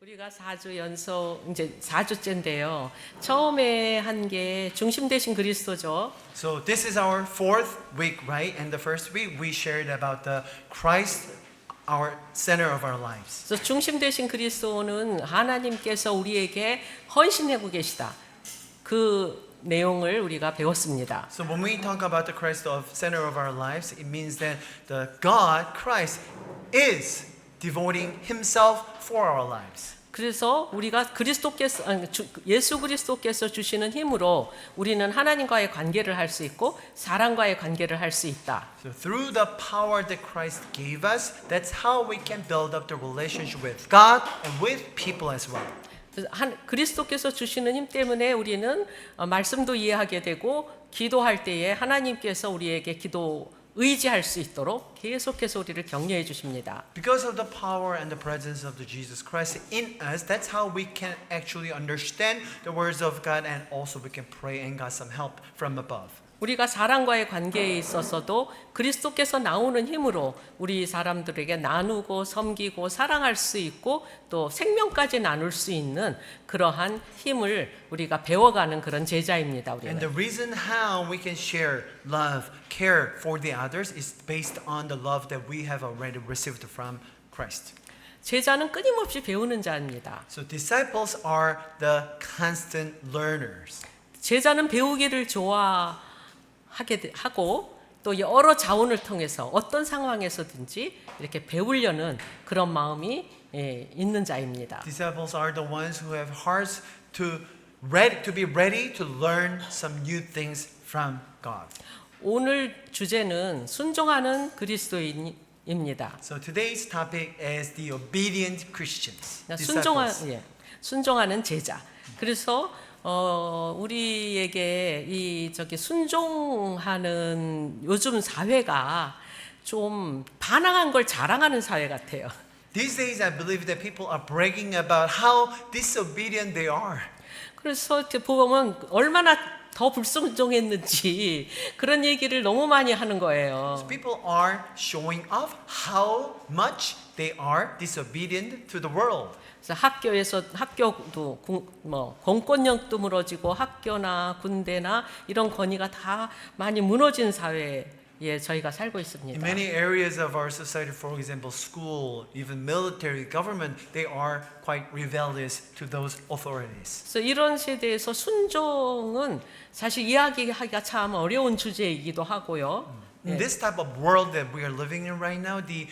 우리가 4주 연속 이제 4주째인데요. 처음에 한 게 중심 되신 그리스도죠. So this is our fourth week, right? And the first week we shared about the Christ, our center of our lives. 그래서 중심 되신 그리스도는 하나님께서 우리에게 헌신하고 계시다. 그 내용을 우리가 배웠습니다. So when we talk about the Christ of center of our lives, it means that the God, Christ, is devoting Himself for our lives. 그래서 우리가 예수 그리스도께서 주시는 힘으로 우리는 하나님과의 관계를 할 수 있고 사람과의 관계를 할 수 있다. So through the power that Christ gave us, that's how we can build up the relationship with God and with people as well. 그리스도께서 주시는 힘 때문에 우리는 말씀도 이해하게 되고 기도할 때에 하나님께서 우리에게 의지할 수 있도록 계속해서 우리를 격려해 주십니다. Because of the power and the presence of the Jesus Christ in us, that's how we can actually understand the words of God and also we can pray and got some help from above. 우리가 사람과의 관계에 있어서도 그리스도께서 나오는 힘으로 우리 사람들에게 나누고 섬기고 사랑할 수 있고 또 생명까지 나눌 수 있는 그러한 힘을 우리가 배워가는 그런 제자입니다. And the 우리는. reason how we can share love, care for the others is based on the love that we have already received from Christ. 제자는 끊임없이 배우는 자입니다. So disciples are the constant learners. 제자는 배우기를 하고 또 여러 자원을 통해서 어떤 상황에서든지 이렇게 배우려는 그런 마음이 있는 자입니다. Disciples are the ones who have hearts to be ready to learn some new things from God. 오늘 주제는 순종하는 그리스도인입니다. So today's topic is the obedient Christians. 순종하는 제자. 그래서 우리에게 순종하는 요즘 사회가 좀 반항한 걸 자랑하는 사회 같아요. These days I believe that people are bragging about how disobedient they are. 그래서 이렇게 보면 얼마나 더 불순종했는지 그런 얘기를 너무 많이 하는 거예요. So people are showing off how much they are disobedient to the world. 그래서 학교도 공권력도 무너지고 학교나 군대나 이런 권위가 다 많이 무너진 사회에 저희가 살고 In 있습니다. many areas of our society, for example, school, even military, government, they are quite rebellious to those authorities. 그래서 이런 세대에서 순종은 사실 이야기하기가 참 어려운 주제이기도 하고요. In this type of world that we are living in right now, the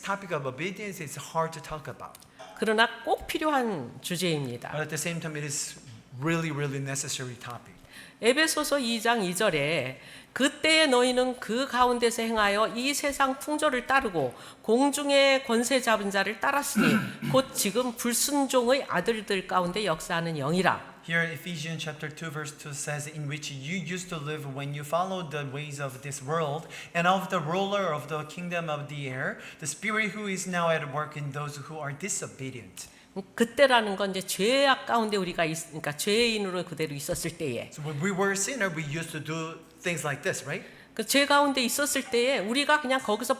topic of obedience is hard to talk about. 그러나 꼭 필요한 주제입니다. But at the same time, it is really, really necessary topic. 에베소서 2장 2절에 그때에 너희는 그 가운데서 행하여 이 세상 풍조를 따르고 공중의 권세 잡은 자를 따랐으니 곧 지금 불순종의 아들들 가운데 역사하는 영이라. Here in Ephesians chapter 2 verse 2 says, in which you used to live when you followed the ways of this world and of the ruler of the kingdom of the air, the spirit who is now at work in those who are disobedient. 그때라는 건 이제 죄악 가운데 그러니까 죄인으로 그대로 있었을 때에 So when we were a sinner, we used to do things like this, right? 그 죄 가운데 있었을 때에 우리가 그냥 거기서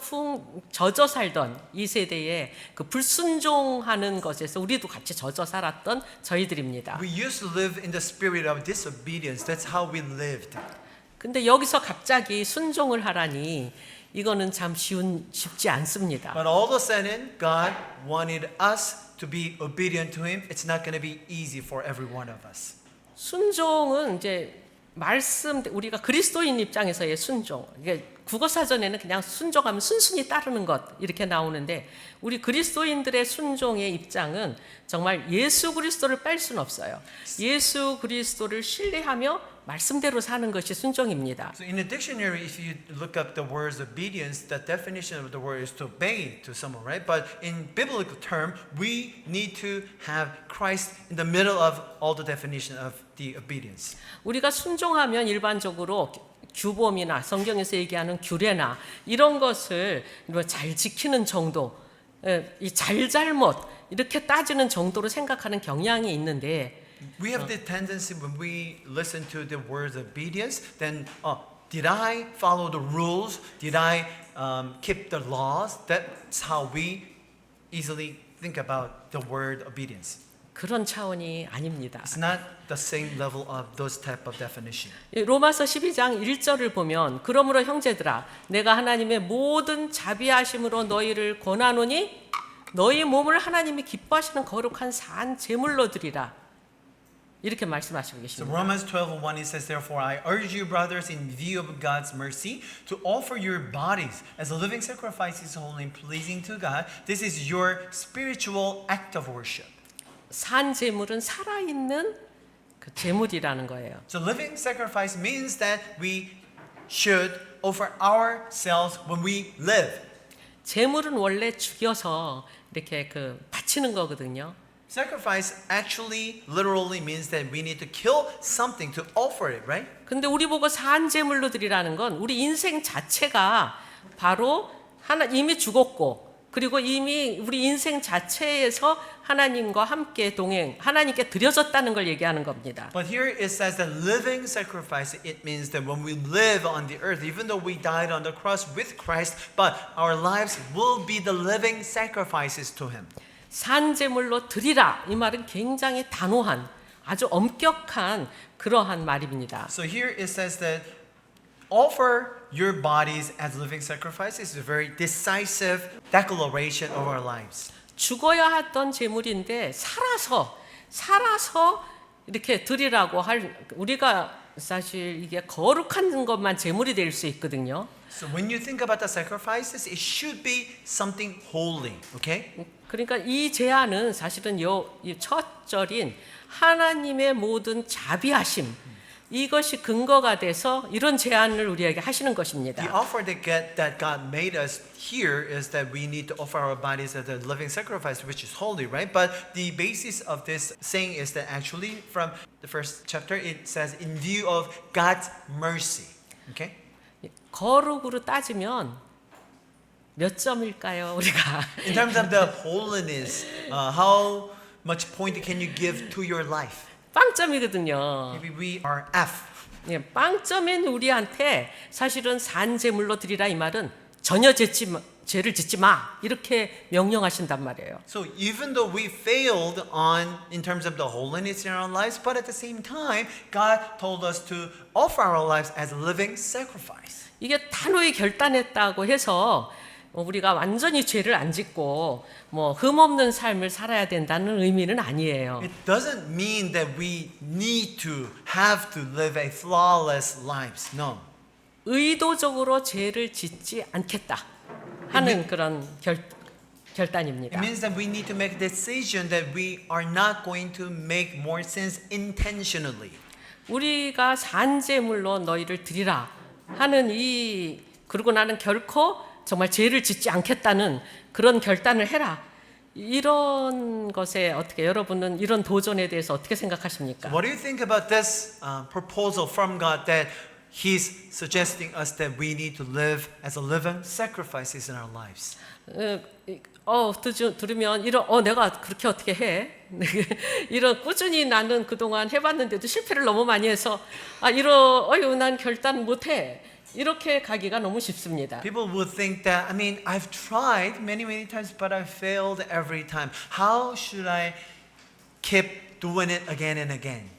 젖어 살던 이 세대에 그 불순종하는 것에서 우리도 같이 젖어 살았던 저희들입니다. We used to live in the spirit of disobedience. That's how we lived. 근데 여기서 갑자기 순종을 하라니 이거는 참 쉽지 않습니다. But all of a sudden, God wanted us to be obedient to Him. It's not going to be easy for every one of us. 순종은 이제 우리가 그리스도인 입장에서의 순종. 이게 국어사전에는 그냥 순종하면 순순히 따르는 것 이렇게 나오는데 우리 그리스도인들의 순종의 입장은 정말 예수 그리스도를 뺄 수는 없어요. 예수 그리스도를 신뢰하며 말씀대로 사는 것이 순종입니다. So in the dictionary, if you look up the words obedience, the definition of the word is to obey to someone, right? But in biblical term, we need to have Christ in the middle of all the definition of the obedience. 우리가 순종하면 일반적으로 규범이나 성경에서 얘기하는 규례나 이런 것을 잘 지키는 정도, 이 잘잘못 이렇게 따지는 정도로 생각하는 경향이 있는데 We have the tendency when we listen to the words obedience, then did I follow the rules? Did I keep the laws? That's how we easily think about the word obedience. 그런 차원이 아닙니다. It's not the same level of those type of definition. 로마서 12장 1절을 보면 그러므로 형제들아 내가 하나님의 모든 자비하심으로 너희를 권하노니 너희 몸을 하나님이 기뻐하시는 거룩한 산 제물로 드리라. 이렇게 말씀하시고 So 계십니다. Romans 12:1 it says, therefore I urge you, brothers, in view of God's mercy, to offer your bodies as a living sacrifice, holy and pleasing to God. This is your spiritual act of worship. 산 제물은 살아있는 그 제물이라는 거예요. So living sacrifice means that we should offer ourselves when we live. 제물은 원래 죽여서 이렇게 그 바치는 거거든요. Sacrifice actually literally means that we need to kill something to offer it, right? 근데 우리 보고 산 제물로 드리라는 건 우리 인생 자체가 바로 이미 죽었고 그리고 이미 우리 인생 자체에서 하나님과 함께 동행, 하나님께 드려졌다는 걸 얘기하는 겁니다. But here it says that living sacrifice, it means that when we live on the earth, even though we died on the cross with Christ, but our lives will be the living sacrifices to Him. 산 제물로 드리라 이 말은 굉장히 단호한 아주 엄격한 그러한 말입니다. So here it says that offer your bodies as living sacrifice is a very decisive declaration of our lives. 죽어야 했던 제물인데 살아서 이렇게 드리라고 할 우리가 사실 이게 거룩한 것만 제물이 될 수 있거든요. So when you think about the sacrifices, it should be something holy, okay? 그러니까 이 제안은 사실은 이 첫 절인 하나님의 모든 자비하심 이것이 근거가 돼서 이런 제안을 우리에게 하시는 것입니다. The offer that God made us here is that we need to offer our bodies as a living sacrifice, which is holy, right? But the basis of this saying is that actually from the first chapter, it says in view of God's mercy, okay? 거룩으로 따지면 몇 점일까요, 우리가? In terms of the holiness, how much point can you give to your life? 빵점이거든요. Maybe we are F. 예, 빵점인 우리한테 사실은 산 제물로 드리라 이 말은 전혀 죄를 짓지 마 이렇게 명령하신단 말이에요. So even though we failed in terms of the holiness in our lives, but at the same time, God told us to offer our lives as a living sacrifice. 이게 단호히 결단했다고 해서 우리가 완전히 죄를 안 짓고 뭐 흠없는 삶을 살아야 된다는 의미는 아니에요. It doesn't mean that we need to have to live a flawless lives. No. 의도적으로 죄를 짓지 않겠다 하는 그런 결단입니다. It means that we need to make a decision that we are not going to make more sins intentionally. 우리가 산제물로 너희를 드리라 하는 그리고 나는 결코 정말 죄를 짓지 않겠다는 그런 결단을 해라. 이런 것에 어떻게 여러분은 이런 도전에 대해서 어떻게 생각하십니까? What do you think about this proposal from God that He's suggesting us that we need to live as a living sacrifices in our lives? 들으면 내가 그렇게 어떻게 해? 이런 꾸준히 나는 그동안 해봤는데도 실패를 너무 많이 해서 난 결단 못해. 이렇게 가기가 너무 쉽습니다. People would think that, I've tried many times, but I failed every time. How should I keep doing it again and again?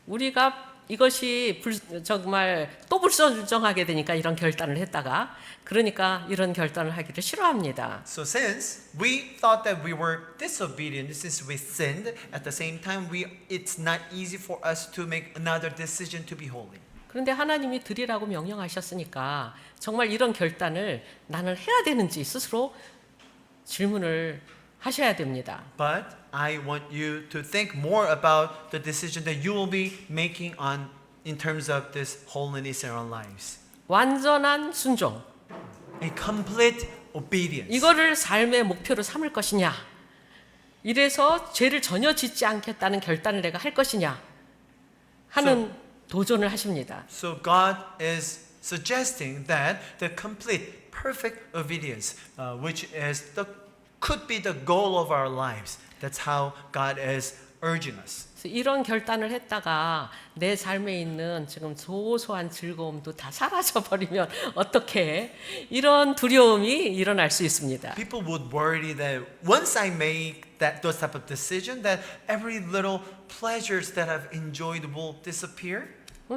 우리가 이것이 정말 또 불순종하게 되니까 이런 결단을 했다가 그러니까 이런 결단을 하기를 싫어합니다. So since we thought that we were disobedient, since we sinned, at the same time, it's not easy for us to make another decision to be holy. 그런데 하나님이 드리라고 명령하셨으니까 정말 이런 결단을 나는 해야 되는지 스스로 질문을 하셔야 됩니다. But I want you to think more about the decision that you will be making in terms of this holiness in our lives. 완전한 순종. A complete obedience. 이거를 삶의 목표로 삼을 것이냐? 이래서 죄를 전혀 짓지 않겠다는 결단을 내가 할 것이냐? 하는 도전을 하십니다. So God is suggesting that the complete, perfect obedience, which could be the goal of our lives. That's how God is urging us. 이런 결단을 했다가 내 삶에 있는 지금 소소한 즐거움도 다 사라져 버리면 어떻게 이런 두려움이 일어날 수 있습니다. People would worry that once I make those type of decision that every little pleasures that I've enjoyed will disappear?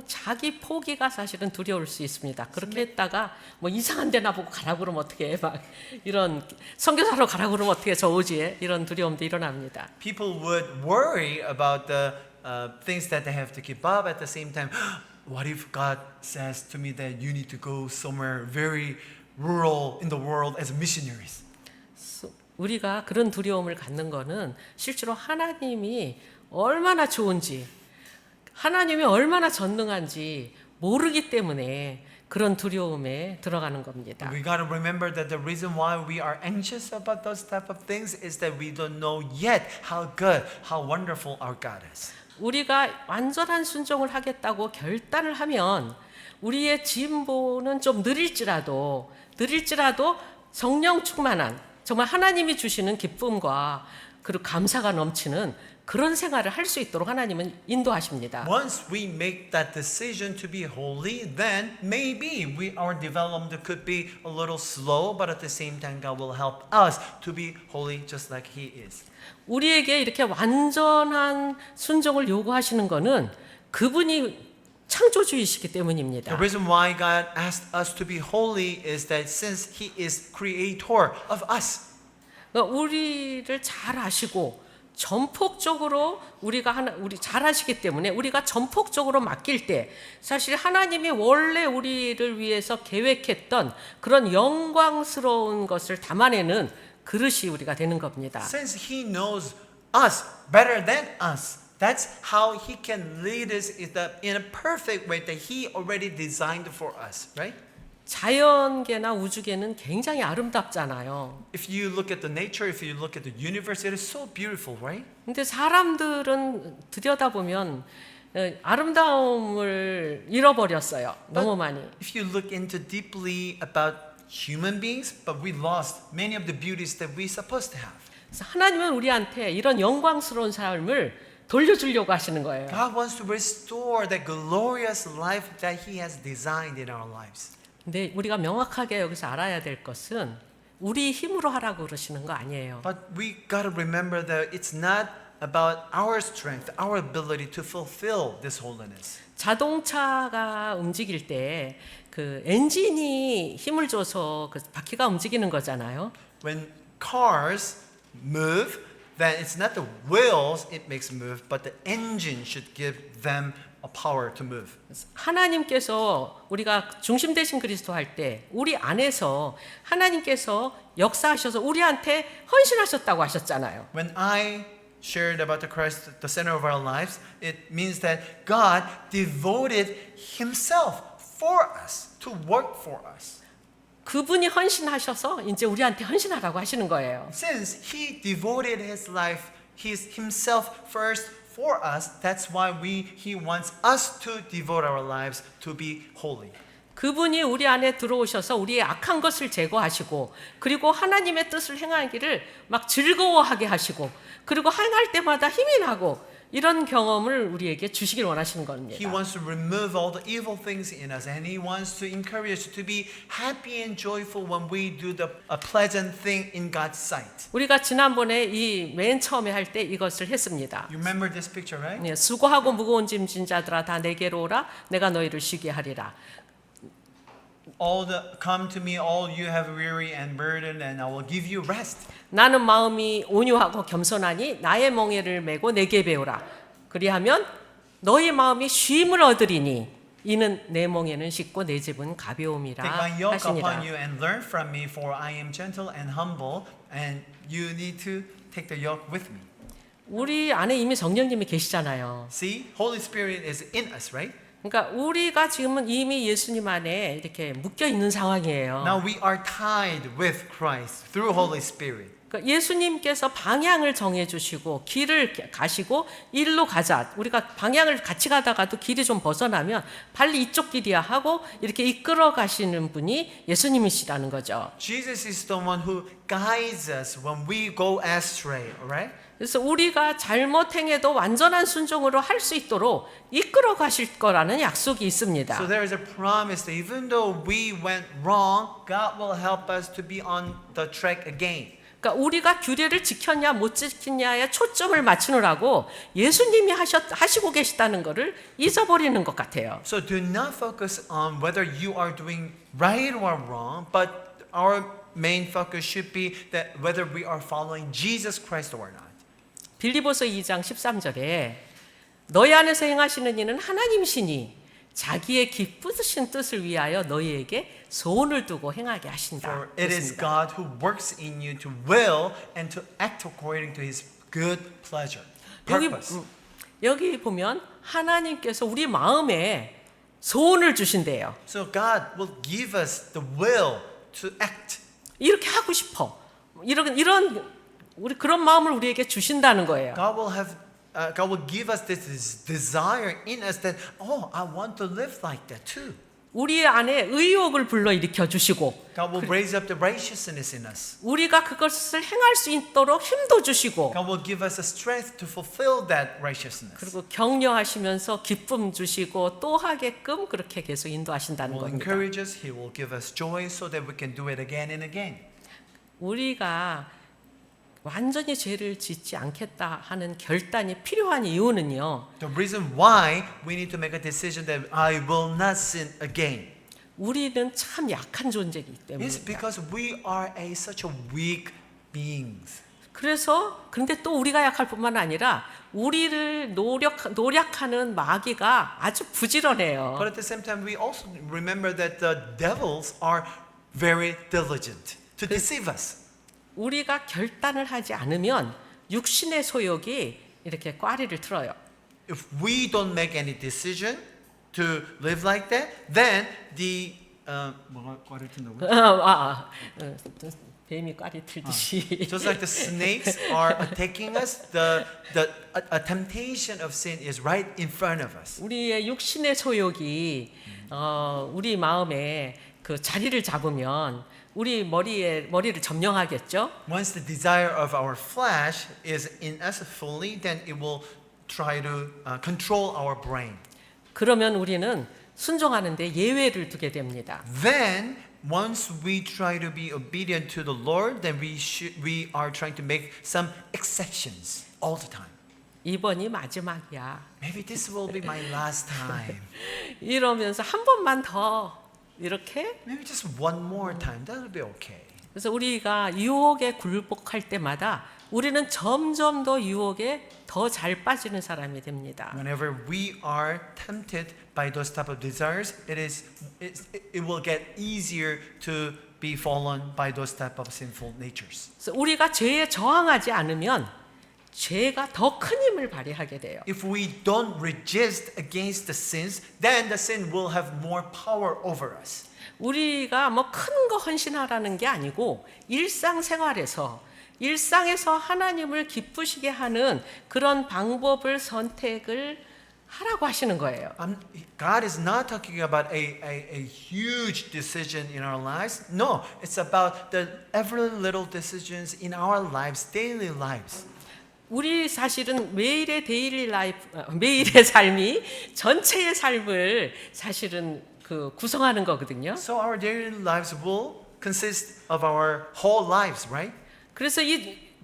자기 포기가 사실은 두려울 수 있습니다. 그렇게 했다가 뭐 이상한 데 나보고 가라고 그러면 어떻게 해? 막 이런 선교사로 가라고 그러면 어떻게 저 오지에 이런 두려움도 일어납니다. People would worry about the things that they have to keep up. At the same time, what if God says to me that you need to go somewhere very rural in the world as missionaries? 우리가 그런 두려움을 갖는 거는 실제로 하나님이 얼마나 좋은지, 하나님이 얼마나 전능한지 모르기 때문에 그런 두려움에 들어가는 겁니다. We got to remember that the reason why we are anxious about those type of things is that we don't know yet how good, how wonderful our God is. 우리가 완전한 순종을 하겠다고 결단을 하면 우리의 진보는 좀 느릴지라도 성령 충만한 정말 하나님이 주시는 기쁨과 그리고 감사가 넘치는 그런 생활을 할 수 있도록 하나님은 인도하십니다. Once we make that decision to be holy, then maybe our development could be a little slow, but at the same time, God will help us to be holy just like He is. 우리에게 이렇게 완전한 순종을 요구하시는 것은 그분이 창조주이시기 때문입니다. The reason why God asked us to be holy is that since He is creator of us, 그러니까 우리를 잘 아시고 전폭적으로 우리 잘 아시기 때문에 우리가 전폭적으로 맡길 때 사실 하나님이 원래 우리를 위해서 계획했던 그런 영광스러운 것을 담아내는 그릇이 우리가 되는 겁니다. since He knows us better than us, that's how He can lead us in a perfect way that He already designed for us, right? 자연계나 우주계는 굉장히 아름답잖아요. If you look at the nature, if you look at the universe, it is so beautiful, right? 근데 사람들은 들여다보면 아름다움을 잃어버렸어요. 너무 많이. If you look into deeply about human beings, but we lost many of the beauties that we're supposed to have. 그래서 하나님은 우리한테 이런 영광스러운 삶을 돌려주려고 하시는 거예요. God wants to restore that glorious life that He has designed in our lives. 근데 우리가 명확하게 여기서 알아야 될 것은 우리 힘으로 하라고 그러시는 거 아니에요. But we got to remember that it's not about our strength, our ability to fulfill this holiness. 자동차가 움직일 때 그 엔진이 힘을 줘서 그 바퀴가 움직이는 거잖아요. When cars move, then it's not the wheels it makes move, but the engine should give them a power to move. 하나님께서 우리가 중심 되신 그리스도 할 때 우리 안에서 하나님께서 역사하셔서 우리한테 헌신하셨다고 하셨잖아요. When I shared about the Christ, the center of our lives, it means that God devoted Himself for us, to work for us. 그분이 헌신하셔서 이제 우리한테 헌신하라고 하시는 거예요. Since He devoted His life, Himself first for us, that's why He wants us to devote our lives to be holy. 그분이 우리 안에 들어오셔서 우리의 악한 것을 제거하시고 그리고 하나님의 뜻을 행하기를 막 즐거워하게 하시고 그리고 행할 때마다 힘이 나고 이런 경험을 우리에게 주시길 원하시는 겁니다. He wants to remove all the evil things in us, and He wants to encourage us to be happy and joyful when we do a pleasant thing in God's sight. 우리가 지난번에 이 맨 처음에 할 때 이것을 했습니다. You remember this picture, right? 네, 수고하고 무거운 짐진 자들아 다 내게로 오라 내가 너희를 쉬게 하리라. Come to me, all you have weary and burdened, and I will give you rest. 나는 마음이 온유하고 겸손하니 나의 멍에를 메고 내게 배우라. 그리하면 너희 마음이 쉼을 얻으리니 이는 내 멍에는 쉽고 내 집은 가벼움이라 Take my yoke 하시니라. upon you and learn from me, for I am gentle and humble, and you need to take the yoke with me. 우리 안에 이미 성령님이 계시잖아요. See, Holy Spirit is in us, right? 그러니까 우리가 지금은 이미 예수님 안에 이렇게 묶여 있는 상황이에요. Now we are tied with Christ through Holy Spirit. 그러니까 예수님께서 방향을 정해 주시고 길을 가시고 일로 가자. 우리가 방향을 같이 가다가도 길이 좀 벗어나면 빨리 이쪽 길이야 하고 이렇게 이끌어 가시는 분이 예수님이시라는 거죠. Jesus is the one who guides us when we go astray, alright? 그래서 우리가 잘못 행해도 완전한 순종으로 할 수 있도록 이끌어 가실 거라는 약속이 있습니다. So there is a promise that even though we went wrong, God will help us to be on the track again. 그러니까 우리가 규례를 지켰냐 못 지켰냐에 초점을 맞추느라고 예수님이 하시고 계시다는 것을 잊어버리는 것 같아요. So do not focus on whether you are doing right or wrong, but our main focus should be that whether we are following Jesus Christ or not. 빌립보서 2장 13절에 너희 안에서 행하시는 이는 하나님이시니 자기의 기쁘신 뜻을 위하여 너희에게 소원을 두고 행하게 하신다. For it is 그렇습니다. God who works in you to will and to act according to His good pleasure, purpose. 여기 보면 하나님께서 우리 마음에 소원을 주신대요. So God will give us the will to act. 이렇게 하고 싶어. 이런 우리 그런 마음을 우리에게 주신다는 거예요. God will give us this desire in us that I want to live like that too. 우리 안에 의욕을 불러일으켜 주시고 God will raise up the righteousness in us. 우리가 그것을 행할 수 있도록 힘도 주시고 God will give us the strength to fulfill that righteousness. 그리고 격려하시면서 기쁨 주시고 또 하게끔 그렇게 계속 인도하신다는 Will 겁니다. encourage us. He will give us joy so that we can do it again and again. 우리가 완전히 죄를 짓지 않겠다 하는 결단이 필요한 이유는요. The reason why we need to make a decision that I will not sin again 우리는 참 약한 존재이기 is 때문입니다. because we are such a weak beings. 그래서 근데 또 우리가 약할 뿐만 아니라 우리를 노력하는 마귀가 아주 부지런해요. But at the same time, we also remember that the devils are very diligent to deceive us. 우리가 결단을 하지 않으면 육신의 소욕이 이렇게 꽈리를 틀어요. If we don't make any decision to live like that, then the 뭐가 꽈리 튼다고요? 뱀이 꽈리 틀듯이. Just like the snakes are attacking us, a temptation of sin is right in front of us. 우리의 육신의 소욕이 우리 마음에 그 자리를 잡으면 우리 머리를 점령하겠죠. Once the desire of our flesh is in us fully, then it will try to control our brain. 그러면 우리는 순종하는데 예외를 두게 됩니다. Then, once we try to be obedient to the Lord, then we are trying to make some exceptions all the time. 이번이 마지막이야. Maybe this will be my last time. 이러면서 한 번만 더 이렇게. Maybe just one more time. That'll be okay. 그래서 우리가 유혹에 굴복할 때마다 우리는 점점 더 유혹에 더 잘 빠지는 사람이 됩니다. Whenever we are tempted by those type of desires, it will get easier to be fallen by those type of sinful natures. 그래서 우리가 죄에 저항하지 않으면 죄가 더 큰 힘을 발휘하게 돼요. If we don't resist against the sins, then the sin will have more power over us. 우리가 뭐 큰 거 헌신하라는 게 아니고 일상에서 하나님을 기쁘시게 하는 그런 방법을 선택을 하라고 하시는 거예요. God is not talking about a huge decision in our lives. No, it's about the every little decisions in our lives, daily lives. 우리 사실은 매일의 삶이 전체의 삶을 사실은 구성하는 거거든요. So our daily lives will consist of our whole lives, right? 그래서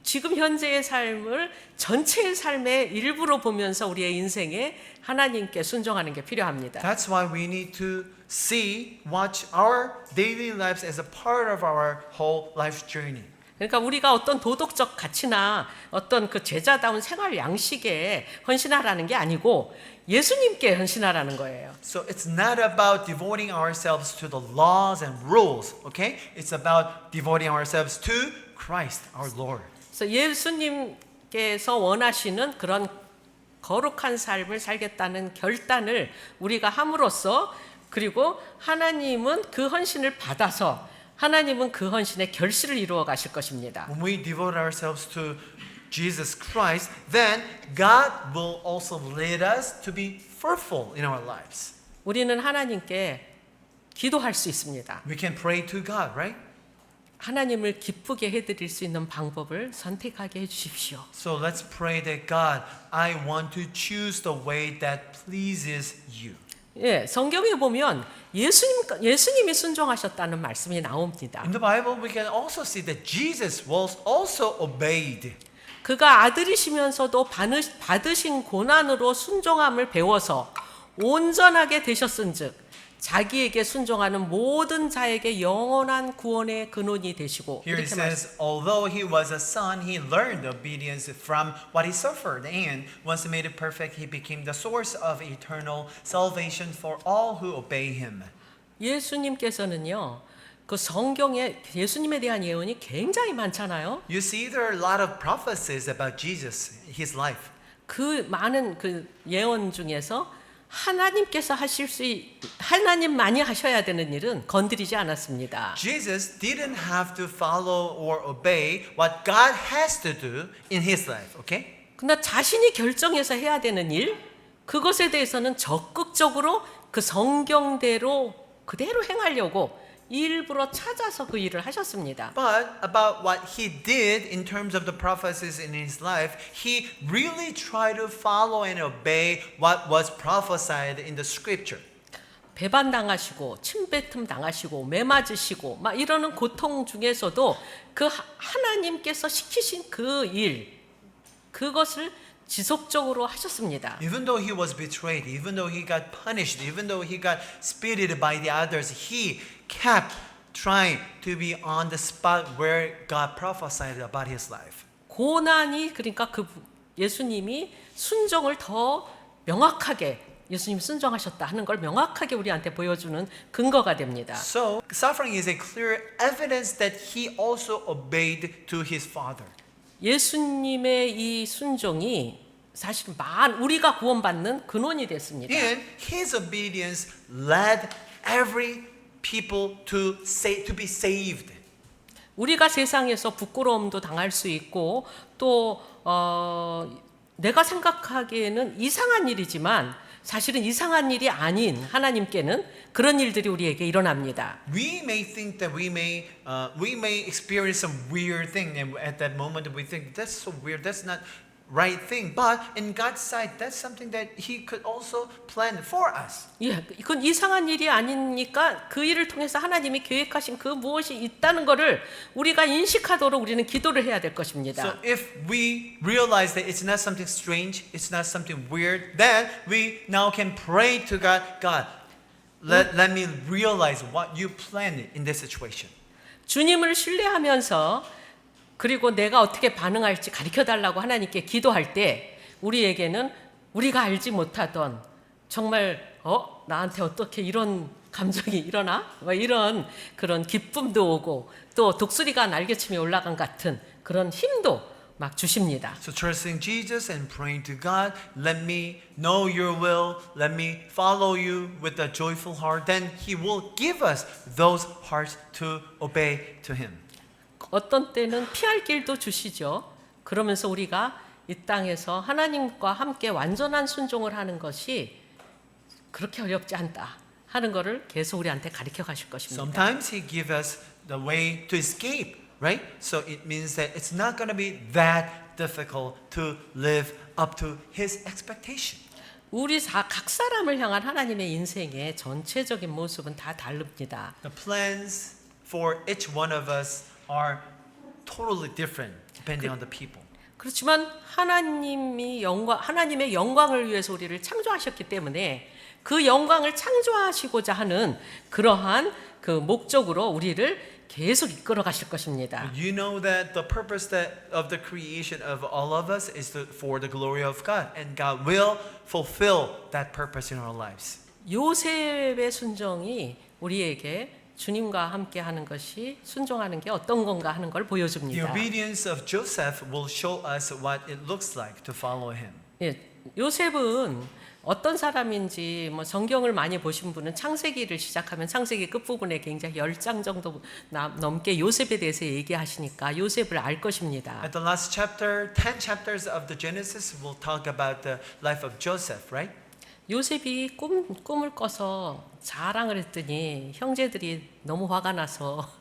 지금 현재의 삶을 전체의 삶의 일부로 보면서 우리의 인생에 하나님께 순종하는 게 필요합니다. That's why we need to watch our daily lives as a part of our whole life journey. 그러니까 우리가 어떤 도덕적 가치나 어떤 그 제자다운 생활 양식에 헌신하라는 게 아니고 예수님께 헌신하라는 거예요. So it's not about devoting ourselves to the laws and rules, okay? It's about devoting ourselves to Christ, our Lord. 그래서 예수님께서 원하시는 그런 거룩한 삶을 살겠다는 결단을 우리가 함으로써 그리고 하나님은 그 헌신을 받아서 하나님은 그 헌신의 결실을 이루어 가실 것입니다. When we devote ourselves to Jesus Christ, then God will also lead us to be fruitful in our lives. 우리는 하나님께 기도할 수 있습니다. We can pray to God, right? 하나님을 기쁘게 해드릴 수 있는 방법을 선택하게 해주십시오. So let's pray that God, I want to choose the way that pleases you. 예, 성경에 보면 예수님이 순종하셨다는 말씀이 나옵니다. In the Bible, we can also see that Jesus was also obeyed. 그가 아들이시면서도 받으신 고난으로 순종함을 배워서 온전하게 되셨은즉 자기에게 순종하는 모든 자에게 영원한 구원의 근원이 되시고 Here it 이렇게 말씀. says, although he was a son, he learned obedience from what he suffered. And once made it perfect, he became the source of eternal salvation for all who obey him. 예수님께서는요, 그 성경에 예수님에 대한 예언이 굉장히 많잖아요. You see, there are a lot of prophecies about Jesus, his life. 그 많은 그 예언 중에서 하나님만이 하셔야 되는 일은 건드리지 않았습니다. Jesus didn't have to follow or obey what God has to do in his life, okay? 그러나 자신이 결정해서 해야 되는 일, 그것에 대해서는 적극적으로 그 성경대로 그대로 행하려고 일부러 찾아서 그 일을 하셨습니다. But about what he did in terms of the prophecies in his life, he really tried to follow and obey what was prophesied in the scripture. 배반당하시고 침뱉음 당하시고 매 맞으시고 막 이러는 고통 중에서도 그 하나님께서 시키신 그 일, 그것을 지속적으로 하셨습니다. Even though he was betrayed, even though he got punished, even though he got spitted by the others, he kept trying to be on the spot where God prophesied about his life. 고난이 그러니까 그 예수님이 순종을 더 명확하게 예수님 순종하셨다 하는 걸 명확하게 우리한테 보여주는 근거가 됩니다. So, suffering is a clear evidence that he also obeyed to his Father. 예수님의 이 순종이 사실 우리가 구원받는 근원이 됐습니다. And his obedience led every people to be saved. 우리가 세상에서 부끄러움도 당할 수 있고 또 내가 생각하기에는 이상한 일이지만 사실은 이상한 일이 아닌 하나님께는 그런 일들이 우리에게 일어납니다. We may think that we may experience some weird thing, and at that moment we think that's so weird, that's not right thing. But in God's sight, that's something that He could also plan for us. 예, 그건 이상한 일이 아니니까 그 일을 통해서 하나님이 계획하신 그 무엇이 있다는 것을 우리가 인식하도록 우리는 기도를 해야 될 것입니다. So if we realize that it's not something strange, it's not something weird, then we now can pray to God. God, let me realize what you planned in this situation. 주님을 신뢰하면서 그리고 내가 어떻게 반응할지 가르쳐달라고 하나님께 기도할 때 우리에게는 우리가 알지 못하던 정말 나한테 어떻게 이런 감정이 일어나? 뭐 이런 그런 기쁨도 오고 또 독수리가 날개침에 올라간 같은 그런 힘도 막 주십니다. So trusting Jesus and praying to God, let me know your will, let me follow you with a joyful heart, then He will give us those hearts to obey to Him. 어떤 때는 피할 길도 주시죠. 그러면서 우리가 이 땅에서 하나님과 함께 완전한 순종을 하는 것이 그렇게 어렵지 않다 하는 것을 계속 우리한테 가르쳐 가실 것입니다. Sometimes He gives us the way to escape, right? So it means that it's not going to be that difficult to live up to His expectation. 우리 각 사람을 향한 하나님의 인생의 전체적인 모습은 다 다릅니다. The plans for each one of us are totally different depending on the people. 그렇지만 하나님의 영광을 위해서 우리를 창조하셨기 때문에 그 영광을 창조하시고자 하는 그러한 그 목적으로 우리를 계속 이끌어 가실 것입니다. You know that the purpose of the creation of all of us is for the glory of God, and God will fulfill that purpose in our lives. 요셉의 순종이 우리에게 주님과 함께 하는 것이 순종하는 게 어떤 건가 하는 걸 The 보여줍니다. obedience of Joseph will show us what it looks like to follow him. 예, 요셉은 어떤 사람인지 뭐 성경을 많이 보신 분은 창세기를 시작하면 창세기 끝부분에 굉장히 10장 정도 넘게 요셉에 대해서 얘기하시니까 요셉을 알 것입니다. At the last chapter, 10 chapters of the Genesis will talk about the life of Joseph, right? 요셉이 꿈을 꿔서 자랑을 했더니 형제들이 너무 화가 나서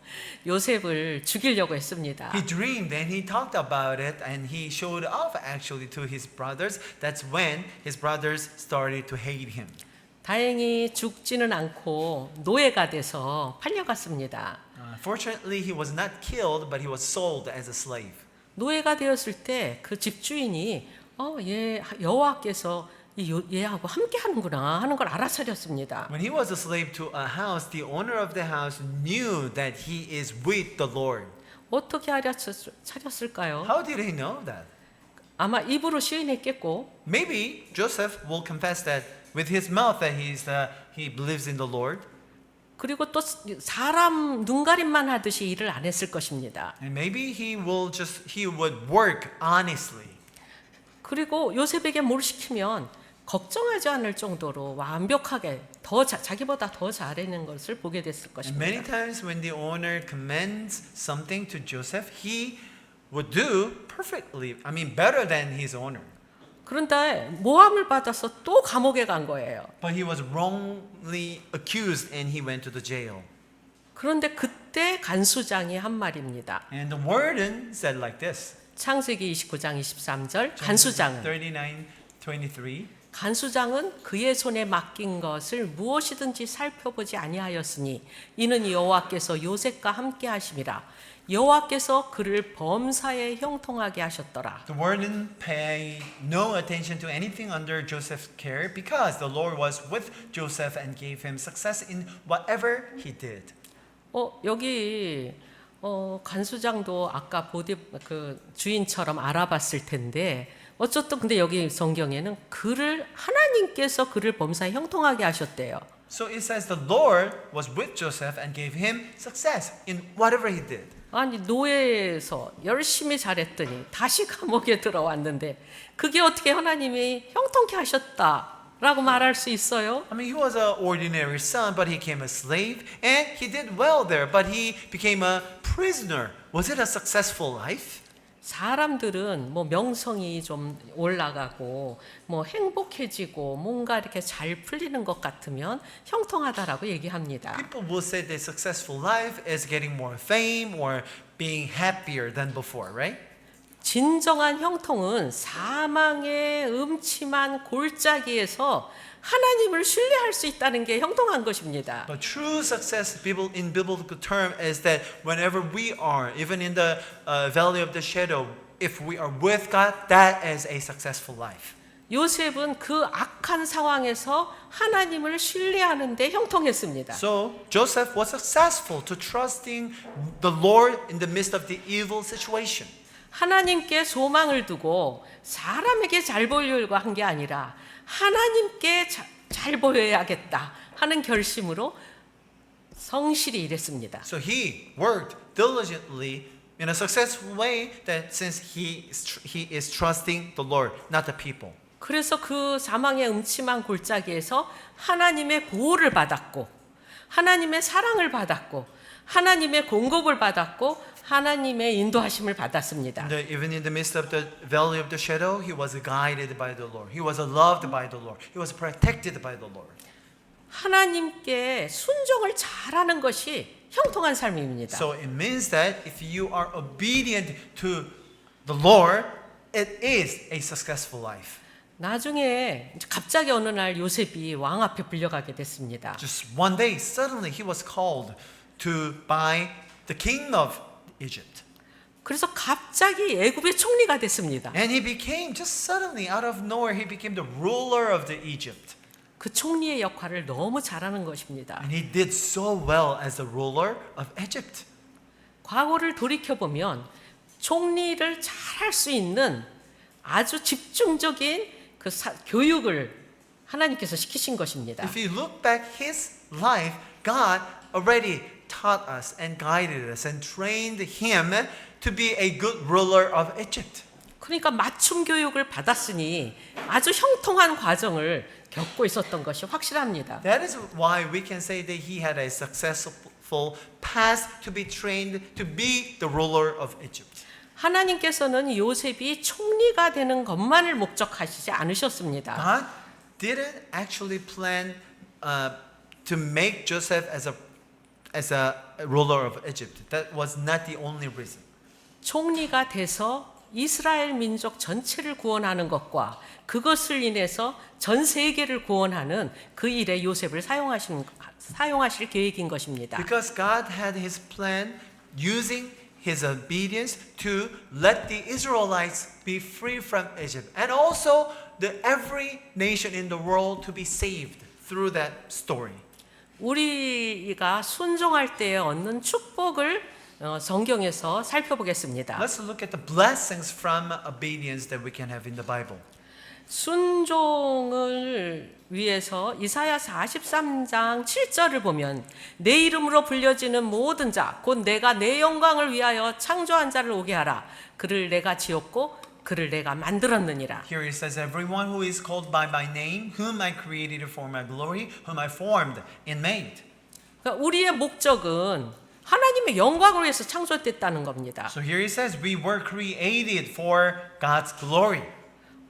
요셉을 죽이려고 했습니다. He dreamed and he talked about it and he showed off actually to his brothers. That's when his brothers started to hate him. 다행히 죽지는 않고 노예가 돼서 팔려갔습니다. Fortunately, he was not killed, but he was sold as a slave. 노예가 되었을 때 그 집주인이 얘 여호와께서 얘하고 함께 하는구나 하는 걸 알아차렸습니다. When he was a slave to a house, the owner of the house knew that he is with the Lord. 어떻게 차렸을까요? How did he know that? 아마 입으로 시인했겠고 Maybe Joseph will confess that with his mouth that he believes in the Lord. 그리고 또 사람 눈가림만 하듯이 일을 안 했을 것입니다. And maybe he would work honestly. 그리고 요셉에게 뭘 시키면 걱정하지 않을 정도로 완벽하게 자기보다 더 잘해낸 것을 보게 됐을 And many 것입니다. times when the owner commands something to Joseph, he would do perfectly. I mean, better than his owner. 그런데 모함을 받아서 또 감옥에 간 거예요. But he was wrongly accused and he went to the jail. 그런데 그때 간수장이 한 말입니다. And the warden said like this. 창세기 29장 23절 간수장은 39:23. 간수장은 그의 손에 맡긴 것을 무엇이든지 살펴보지 아니하였으니 이는 여호와께서 요셉과 함께 하심이라. 여호와께서 그를 범사에 형통하게 하셨더라. The warden paid no attention to anything under Joseph's care because the Lord was with Joseph and gave him success in whatever he did. 여기 간수장도 아까 그 주인처럼 알아봤을 텐데 어쨌든 근데 여기 성경에는 하나님께서 그를 범사에 형통하게 하셨대요. So it says the Lord was with Joseph and gave him success in whatever he did. 아니 노예에서 열심히 잘했더니 다시 감옥에 들어왔는데 그게 어떻게 하나님이 형통케 하셨다라고 말할 수 있어요? I mean, he was an ordinary son, but he became a slave, and he did well there, but he became a prisoner. Was it a successful life? 사람들은 뭐 명성이 좀 올라가고 뭐 행복해지고 뭔가 이렇게 잘 풀리는 것 같으면 형통하다라고 얘기합니다. People will say that successful life is getting more fame or being happier than before, right? 진정한 형통은 사망의 음침한 골짜기에서 하나님을 신뢰할 수 있다는 게 형통한 것입니다. But true success in biblical term is that whenever we are, even in the valley of the shadow, if we are with God, that is a successful life. 요셉은 그 악한 상황에서 하나님을 신뢰하는데 형통했습니다. So Joseph was successful to trusting the Lord in the midst of the evil situation. 하나님께 소망을 두고 사람에게 잘 보이려고 한 게 아니라 하나님께 잘 보여야겠다 하는 결심으로 성실히 일했습니다. So he worked diligently in a successful way that since he is trusting the Lord, not the people. 그래서 그 사망의 음침한 골짜기에서 하나님의 보호를 받았고 하나님의 사랑을 받았고 하나님의 공급을 받았고 하나님의 인도하심을 받았습니다. Even in the midst of the valley of the shadow, he was guided by the Lord. He was loved by the Lord. He was protected by the Lord. 하나님께 순종을 잘하는 것이 형통한 삶입니다. So it means that if you are obedient to the Lord, it is a successful life. 나중에 갑자기 어느 날 요셉이 왕 앞에 불려가게 됐습니다. Just one day, suddenly he was called by the king of Egypt. 그래서 갑자기 애굽의 총리가 됐습니다. And he became, just suddenly, out of nowhere, he became the ruler of the Egypt. 그 총리의 역할을 너무 잘하는 것입니다. And he did so well as the ruler of Egypt. 과거를 돌이켜보면 총리를 잘할 수 있는 아주 집중적인 그 교육을 하나님께서 시키신 것입니다. If you look back his life, God already taught us and guided us and trained him to be a good ruler of Egypt. 그러니까 맞춤 교육을 받았으니 아주 형통한 과정을 겪고 있었던 것이 확실합니다. That is why we can say that he had a successful past to be trained to be the ruler of Egypt. 하나님께서는 요셉이 총리가 되는 것만을 목적하시지 않으셨습니다. God didn't actually plan to make Joseph as a ruler of Egypt. That was not the only reason. 총리가 돼서 이스라엘 민족 전체를 구원하는 것과 그것을 인해서 전 세계를 구원하는 그 일에 요셉을 사용하실 계획인 것입니다. Because God had his plan using his obedience to let the Israelites be free from Egypt and also every nation in the world to be saved through that story. 우리가 순종할 때에 얻는 축복을 성경에서 살펴보겠습니다. Let's look at the blessings from obedience that we can have in the Bible. 순종을 위해서 이사야 43장 7절을 보면 내 이름으로 불려지는 모든 자 곧 내가 내 영광을 위하여 창조한 자를 오게 하라. 그를 내가 지었고 그를 내가 만들었느니라. Here it says, everyone who is called by my name, whom I created for my glory, whom I formed and made. 그러니까 우리의 목적은 하나님의 영광을 위해서 창조됐다는 겁니다. So here it says, we were created for God's glory.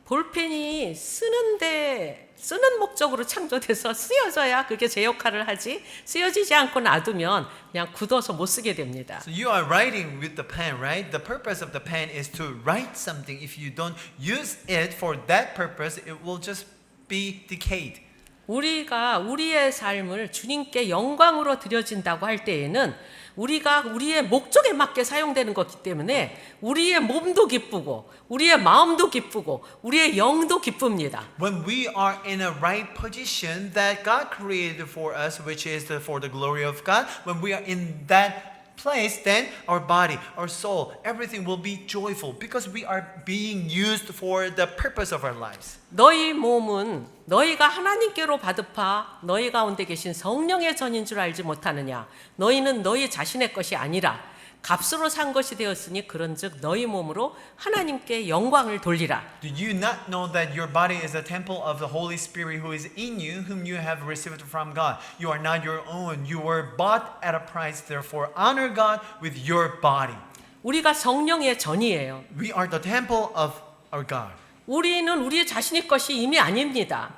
볼펜이 쓰는 목적으로 창조돼서 쓰여져야 그게 제 역할을 하지 쓰여지지 않고 놔두면 그냥 굳어서 못 쓰게 됩니다. So you are writing with the pen, right? The purpose of the pen is to write something. If you don't use it for that purpose, it will just be decayed. 우리가 우리의 삶을 주님께 영광으로 드려진다고 할 때에는 우리가 우리의 목적에 맞게 사용되는 것이기 때문에 우리의 몸도 기쁘고 우리의 마음도 기쁘고 우리의 영도 기쁩니다. When we are in a right position that God created for us, which is for the glory of God, when we are in that place, then our body, our soul, everything will be joyful because we are being used for the purpose of our lives. 너희 몸은 너희가 하나님께로 받으파 너희 가운데 계신 성령의 전인 줄 알지 못하느냐. 너희는 너희 자신의 것이 아니라 값으로 산 것이 되었으니 그런즉 너희 몸으로 하나님께 영광을 돌리라. Do you not know that your body is a temple of the Holy Spirit who is in you, whom you have received from God? You are not your own. You were bought at a price. Therefore, honor God with your body. 우리가 성령의 전이에요. We are the temple of our God. 우리는 우리 자신의 것이 이미 아닙니다.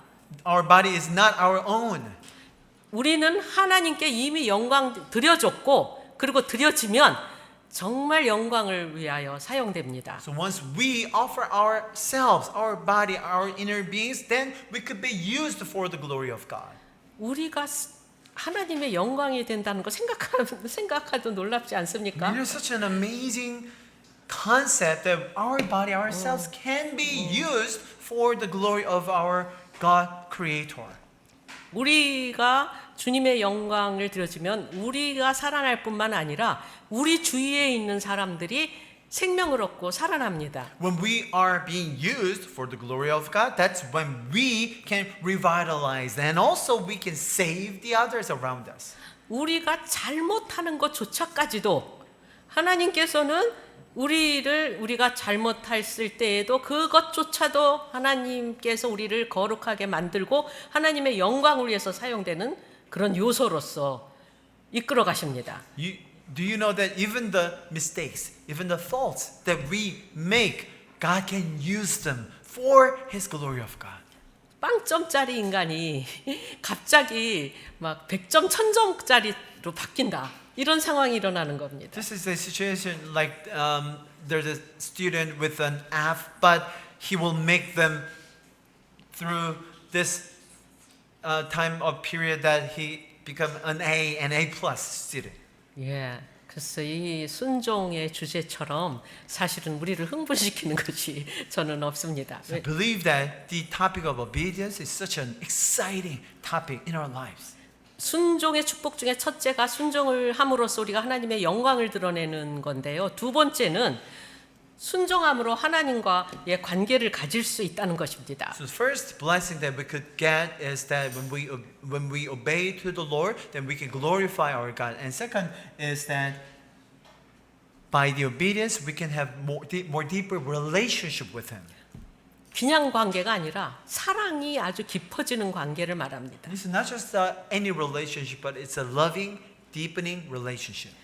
Our body is not our own. 우리는 하나님께 이미 영광 드려줬고 그리고 드려지면 정말 영광을 위하여 사용됩니다. So once we offer ourselves, our body, our inner beings, then we could be used for the glory of God. 우리가 하나님의 영광이 된다는 거 생각해도 놀랍지 않습니까? It is such an amazing concept that our body, ourselves can be used for the glory of our God Creator. 우리가 주님의 영광을 드려지면 우리가 살아날 뿐만 아니라 우리 주위에 있는 사람들이 생명을 얻고 살아납니다. When we are being used for the glory of God, that's when we can revitalize and also we can save the others around us. 우리가 잘못하는 것조차까지도 하나님께서는 우리가 잘못했을 때에도 그것조차도 하나님께서 우리를 거룩하게 만들고 하나님의 영광을 위해서 사용되는 그런 요소로서 이끌어 가십니다. Do you know that even the mistakes, even the faults that we make, God can use them for His glory of God. 빵점짜리 인간이 갑자기 막 100점, 1000점짜리로 바뀐다. 이런 상황이 일어나는 겁니다. This is a situation like there's a student with an F, but he will make them through this time of period that he become an A and A plus student. 예, 그래서 이 순종의 주제처럼 사실은 우리를 흥분시키는 것이 저는 없습니다. I believe that the topic of obedience is such an exciting topic in our lives. 순종의 축복 중에 첫째가 순종을 함으로써 우리가 하나님의 영광을 드러내는 건데요. 두 번째는 순종함으로 하나님과의 관계를 가질 수 있다는 것입니다. So the first blessing that we could get is that when we obey to the Lord, then we can glorify our God. And second is that by the obedience we can have more deeper relationship with Him. 그냥 관계가 아니라 사랑이 아주 깊어지는 관계를 말합니다. This is not just any relationship, but it's a loving, deepening relationship.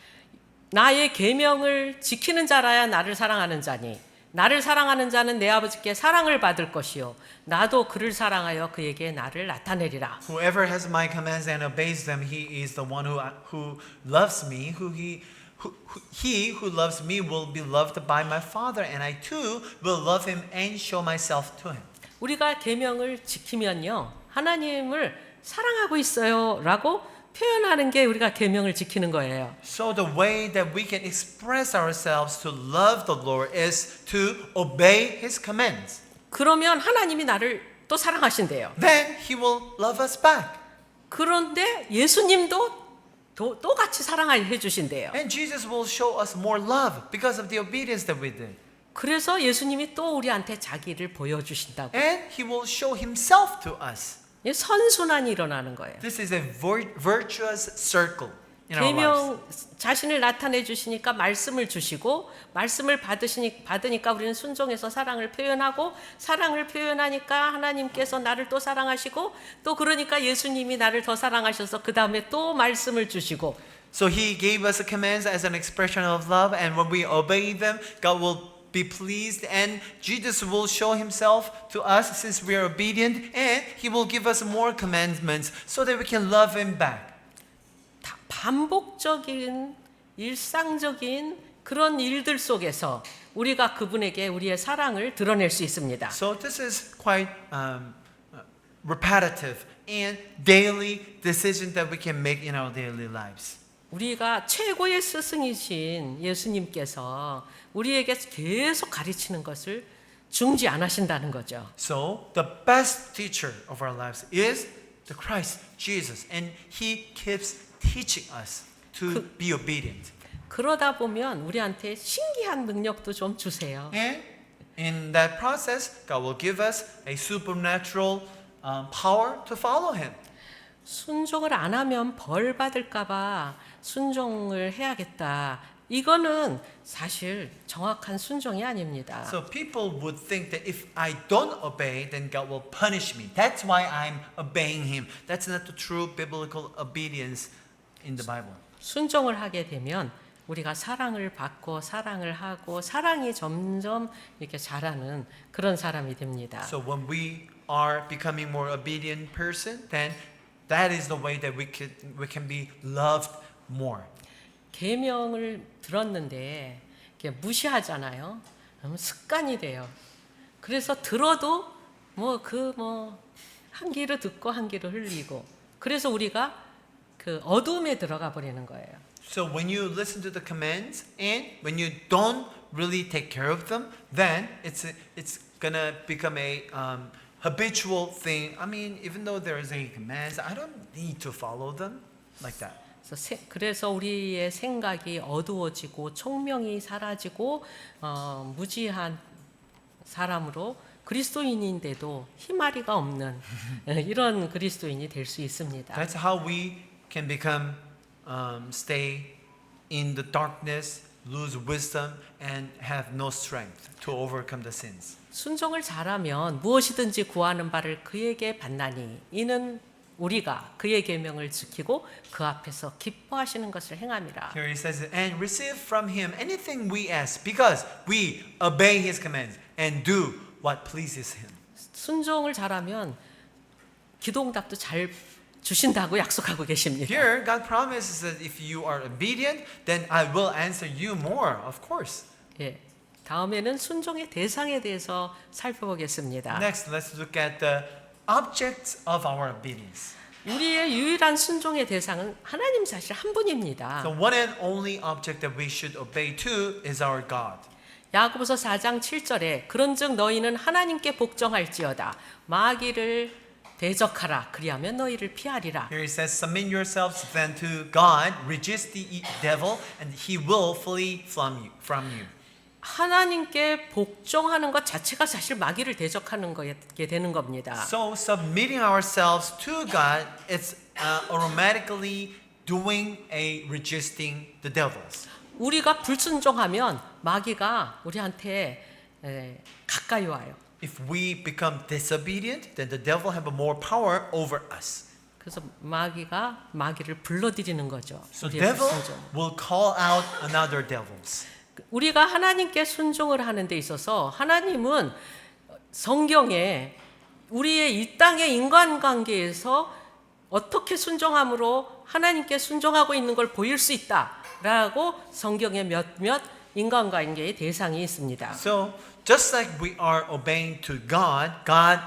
나의 계명을 지키는 자라야 나를 사랑하는 자니 나를 사랑하는 자는 내 아버지께 사랑을 받을 것이요 나도 그를 사랑하여 그에게 나를 나타내리라. Whoever has my commands and obeys them, he is the one who loves me, He who loves me will be loved by my Father, and I too will love him and show myself to him. 우리가 계명을 지키면요. 하나님을 사랑하고 있어요라고 표현하는 게 우리가 계명을 지키는 거예요. So the way that we can express ourselves to love the Lord is to obey his commands. 그러면 하나님이 나를 또 사랑하신대요. Then he will love us back. 그런데 예수님도 또 같이 사랑해 주신대요. And Jesus will show us more love because of the obedience that we did. 그래서 예수님이 또 우리한테 자기를 보여주신다고. And he will show himself to us. 선순환이 일어나는 거예요. This is a virtuous circle in our lives. 계명 자신을 나타내 주시니까 말씀을 주시고 말씀을 받으니까 우리는 순종해서 사랑을 표현하고 사랑을 표현하니까 하나님께서 나를 또 사랑하시고 또 그러니까 예수님이 나를 더 사랑하셔서 그 다음에 또 말씀을 주시고. So he gave us the commands as an expression of love, and when we obey them, God will be pleased, and Jesus will show himself to us since we are obedient, and he will give us more commandments so that we can love him back. 반복적인 일상적인 그런 일들 속에서 우리가 그분에게 우리의 사랑을 드러낼 수 있습니다. So this is quite repetitive and daily decision that we can make in our daily lives. 우리가 최고의 스승이신 예수님께서 우리에게 계속 가르치는 것을 중지 안 하신다는 거죠. So the best teacher of our lives is the Christ Jesus, and he keeps teaching us to be obedient. 그러다 보면 우리한테 신기한 능력도 좀 주세요. And in that process, God will give us a supernatural power to follow him. 순종을 안 하면 벌 받을까봐 순종을 해야겠다. 이거는 사실 정확한 순종이 아닙니다. So people would think that if I don't obey, then God will punish me. That's why I'm obeying him. That's not the true biblical obedience in the Bible. 순종을 하게 되면 우리가 사랑을 받고 사랑을 하고 사랑이 점점 이렇게 자라는 그런 사람이 됩니다. So when we are becoming more obedient person, then that is the way that we can be loved more. 계명을 들었는데 이렇게 무시하잖아요. 그러면 습관이 돼요. 그래서 들어도 한 귀로 듣고 한 귀로 흘리고 그래서 우리가 그 어둠에 들어가 버리는 거예요. So when you listen to the commands and when you don't really take care of them, then it's gonna become a habitual thing. I mean, even though there is a commands, I don't need to follow them like that. 그래서 우리의 생각이 어두워지고 총명이 사라지고 무지한 사람으로 그리스도인인데도 희마리가 없는 이런 그리스도인이 될 수 있습니다. That's how we can become stay in the darkness, lose wisdom, and have no strength to overcome the sins. 순종을 잘하면 무엇이든지 구하는 바를 그에게 받나니 이는 우리가 그의 계명을 지키고 그 앞에서 기뻐하시는 것을 행함이라. Here he says, and receive from him anything we ask, because we obey his commands and do what pleases him. 순종을 잘하면 기도응답도 잘 주신다고 약속하고 계십니다. Here, God promises that if you are obedient, then I will answer you more, of course. 예, 다음에는 순종의 대상에 대해서 살펴보겠습니다. Next, let's look at the objects of our obedience. 우리의 유일한 순종의 대상은 하나님 사실 한 분입니다. The one and only object that we should obey to is our God. 야고보서 4장 7절에 그런즉 너희는 하나님께 복종할지어다 마귀를 대적하라 그리하면 너희를 피하리라. Here he says, submit yourselves then to God, resist the devil, and he will flee from you. 하나님께 복종하는 것 자체가 사실 마귀를 대적하는 거게 되는 겁니다. So submitting ourselves to God, it's automatically doing a resisting the devils. 우리가 불순종하면 마귀가 우리한테 가까이 와요. If we become disobedient, then the devil have more power over us. 그래서 마귀를 불러들이는 거죠. So 우리의 devil 불순종. will call out another devils. 우리가 하나님께 순종을 하는 데 있어서 하나님은 성경에 우리의 이 땅의 인간관계에서 어떻게 순종함으로 하나님께 순종하고 있는 걸 보일 수 있다. 라고 성경에 몇몇 인간관계의 대상이 있습니다. So, just like we are obeying to God, God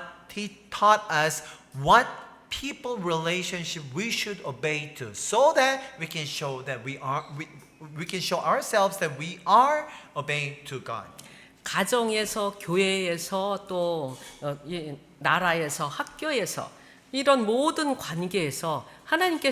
taught us what people relationship we should obey to, so that we can show that we can show ourselves that we are obeying to God. 가정에서, 교회에서, 또 나라에서, 학교에서 이런 모든 관계에서 하나님께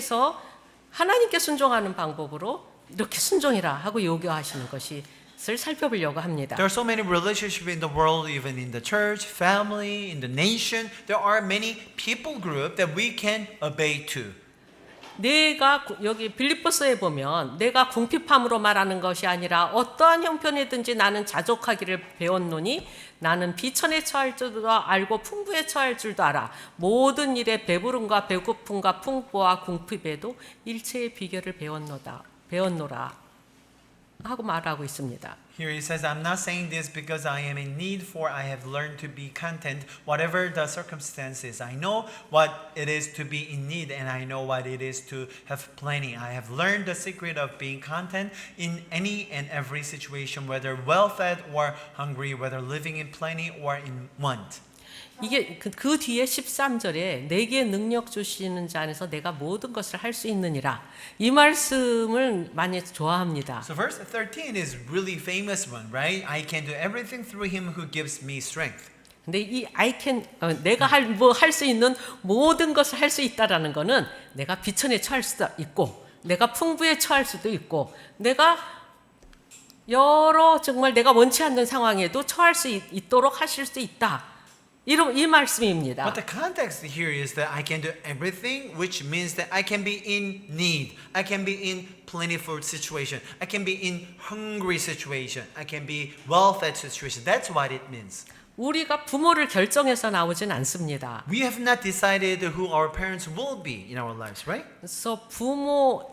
순종하는 방법으로 이렇게 순종해라 하고 요구하시는 것을 살펴보려고 합니다. There are so many relationships in the world, even in the church, family, in the nation. There are many people group that we can obey to. 내가 여기 빌립보서에 보면 내가 궁핍함으로 말하는 것이 아니라 어떠한 형편이든지 나는 자족하기를 배웠노니 나는 비천에 처할 줄도 알고 풍부에 처할 줄도 알아. 모든 일에 배부름과 배고픔과 풍부와 궁핍에도 일체의 비결을 배웠노라 하고 말하고 있습니다. Here he says, I'm not saying this because I am in need, for I have learned to be content, whatever the circumstances. I know what it is to be in need, and I know what it is to have plenty. I have learned the secret of being content in any and every situation, whether well-fed or hungry, whether living in plenty or in want. 이게 그 뒤에 13절에 내게 능력 주시는 자 안에서 내가 모든 것을 할 수 있느니라. 이 말씀을 많이 좋아합니다. So verse 13 is really famous one, right? I can do everything through him who gives me strength. 근데 이 내가 할 수 있는 모든 것을 할 수 있다라는 거는 내가 비천에 처할 수도 있고 내가 풍부에 처할 수도 있고 내가 여러 정말 내가 원치 않는 상황에도 처할 수 있도록 하실 수 있다. 이 말씀입니다. But the context here is that I can do everything, which means that I can be in need. I can be in plentiful situation. I can be in hungry situation. I can be well-fed situation. That's what it means. 우리가 부모를 결정해서 나오진 않습니다. We have not decided who our parents will be in our lives, right? 그래서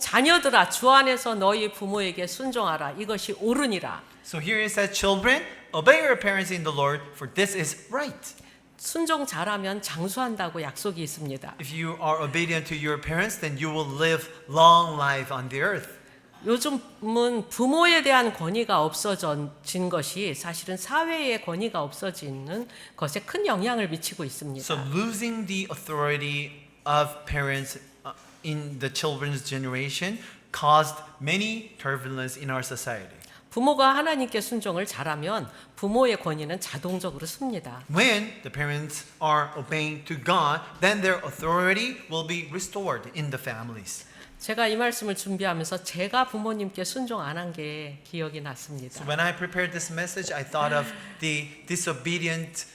자녀들아 주 안에서 너희 부모에게 순종하라. 이것이 옳으니라. So here it says, children, obey your parents in the Lord, for this is right. 순종 잘하면 장수한다고 약속이 있습니다. If you are obedient to your parents, then you will live long life on the earth. 요즘은 부모에 대한 권위가 없어진 것이 사실은 사회의 권위가 없어지는 것에 큰 영향을 미치고 있습니다. So losing the authority of parents in the children's generation caused many turbulence in our society. 부모가 하나님께 순종을 잘하면 부모의 권위는 자동적으로 습니다. When the parents are obeying to God, then their authority will be restored in the families. 제가 이 말씀을 준비하면서 제가 부모님께 순종 안 한 게 기억이 났습니다. So when I prepared this message, I thought of the disobedient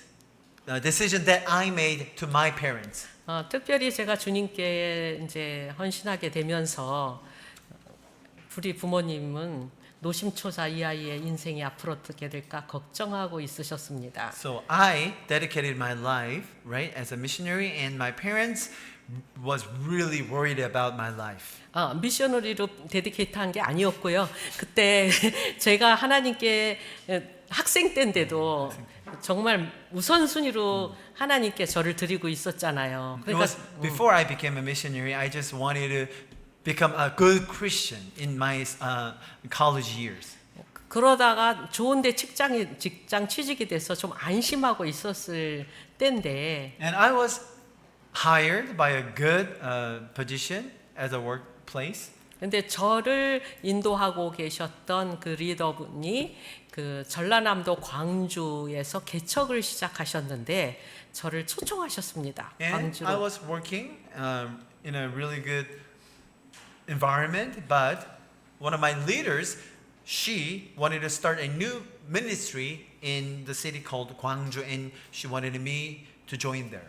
decision that I made to my parents. 특별히 제가 주님께 이제 헌신하게 되면서 우리 부모님은 노심초사 이 아이의 인생이 앞으로 어떻게 될까 걱정하고 있으셨습니다. So I dedicated my life, right, as a missionary, and my parents was really worried about my life. 미셔너리로 데디케이트한 게 아니었고요. 그때 제가 하나님께 학생 때인데도 정말 우선순위로 하나님께 저를 드리고 있었잖아요. It was before I became a missionary, I just wanted to become a good Christian in my college years. 그러다가 좋은데 직장 취직이 돼서 좀 안심하고 있었을 때인데 And I was hired by a good position as a workplace. 근데 저를 인도하고 계셨던 그 리더분이 그 전라남도 광주에서 개척을 시작하셨는데 저를 초청하셨습니다. And I 광주로. was working in a really good environment, but one of my leaders, she wanted to start a new ministry in the city called Gwangju, and she wanted me to join there.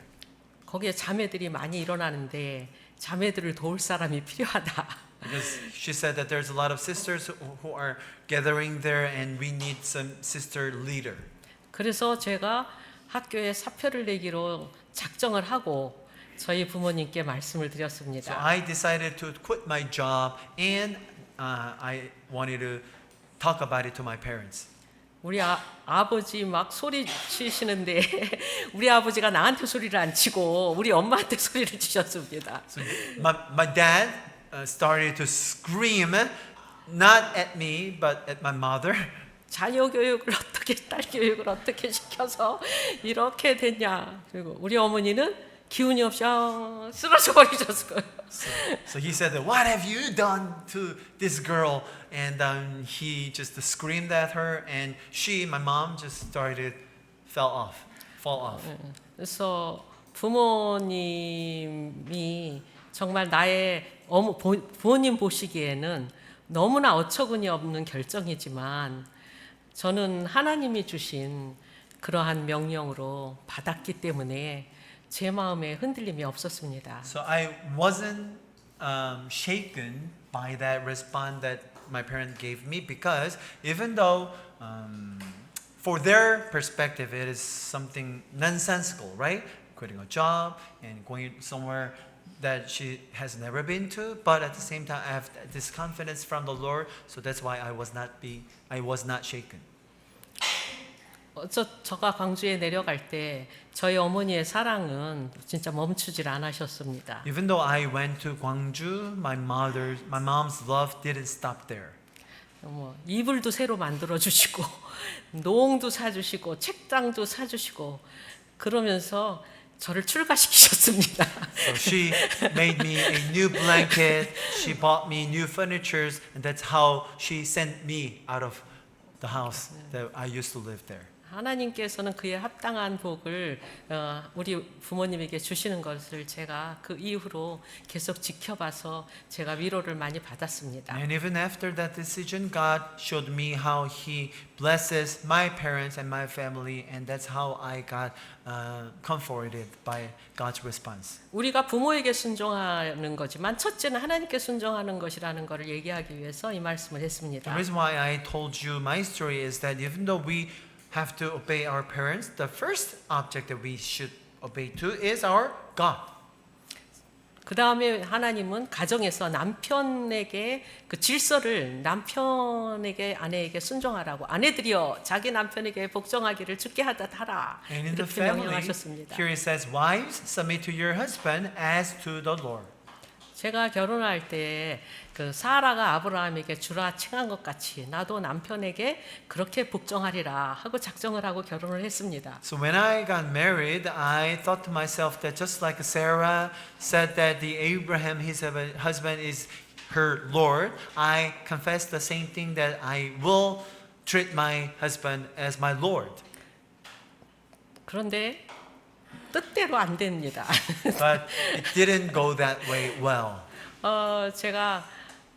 거기에 자매들이 많이 일어나는데 자매들을 도울 사람이 필요하다. Because she said that there's a lot of sisters who are gathering there, and we need some sister leader. 그래서 제가 학교에 사표를 내기로 작정을 하고 저희 부모님께 말씀을 So 드렸습니다. I decided to quit my job, and I wanted to talk about it to my parents. 우리 아버지 막 소리 치시는데 우리 아버지가 나한테 소리를 안 치고 우리 엄마한테 소리를 치셨습니다. So my dad started to scream, not at me, but at my mother. 자녀 교육을 어떻게 딸 교육을 어떻게 시켜서 이렇게 됐냐. 그리고 우리 어머니는 기운이 없이 쓰러져 버리셨어요. So he said, "What have you done to this girl?" And he just screamed at her, and my mom, just started fall off. 그래서 부모님이 정말 나의 부모님 보시기에는 너무나 어처구니 없는 결정이지만 저는 하나님이 주신 그러한 명령으로 받았기 때문에 제 마음에 흔들림이 없었습니다. So I wasn't shaken by that response that my parents gave me, because even though for their perspective it is something nonsensical, right? Quitting a job and going somewhere that she has never been to, but at the same time I have this confidence from the Lord, so that's why I was not shaken. 저가 광주에 내려갈 때 저희 어머니의 사랑은 진짜 멈추질 않으셨습니다. Even though I went to Gwangju, my mom's love didn't stop there. 이불도 새로 만들어 주시고 노홍도 사주시고 책장도 사주시고 그러면서 저를 출가시키셨습니다. So she made me a new blanket, she bought me new furnitures, and that's how she sent me out of the house that I used to live there. 하나님께서는 그에 합당한 복을 우리 부모님에게 주시는 것을 제가 그 이후로 계속 지켜봐서 제가 위로를 많이 받았습니다. And even after that decision, God showed me how He blesses my parents and my family, and that's how I got comforted by God's response. 우리가 부모에게 순종하는 거지만 첫째는 하나님께 순종하는 것이라는 것을 얘기하기 위해서 이 말씀을 했습니다. The reason why I told you my story is that even though we have to obey our parents, the first object that we should obey to is our God. 그 다음에 하나님은 가정에서 남편에게 그 질서를 남편에게 아내에게 순종하라고 아내들이여 자기 남편에게 복종하기를 주께 하라 And in the 이렇게 family, 명령하셨습니다. here it says, wives, submit to your husband as to the Lord. 제가 결혼할 때 그 사라가 아브라함에게 주라 칭한 것 같이 나도 남편에게 그렇게 복종하리라 하고 작정을 하고 결혼을 했습니다. So when I got married, I thought to myself that just like Sarah said that the Abraham, his husband, is her Lord, I confessed the same thing, that I will treat my husband as my Lord. 그런데 뜻대로 안 됩니다. But it didn't go that way well. 제가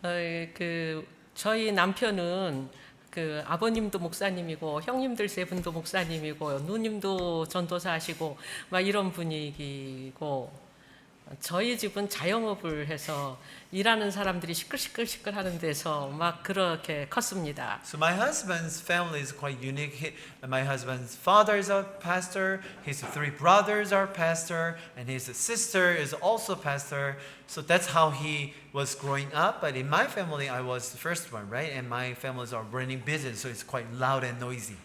그 저희 남편은 그 아버님도 목사님이고 형님들 세 분도 목사님이고 누님도 전도사 하시고 막 이런 분위기고 저희 집은 자영업을 해서 일하는 사람들이 시끌시끌 하는 데서 막 그렇게 컸습니다. So my husband's family is quite unique. My husband's father is a pastor, his three brothers are pastor, and his sister is also pastor. So that's how he was growing up. But in my family, I was the first one, right? And my families are running business, so it's quite loud and noisy.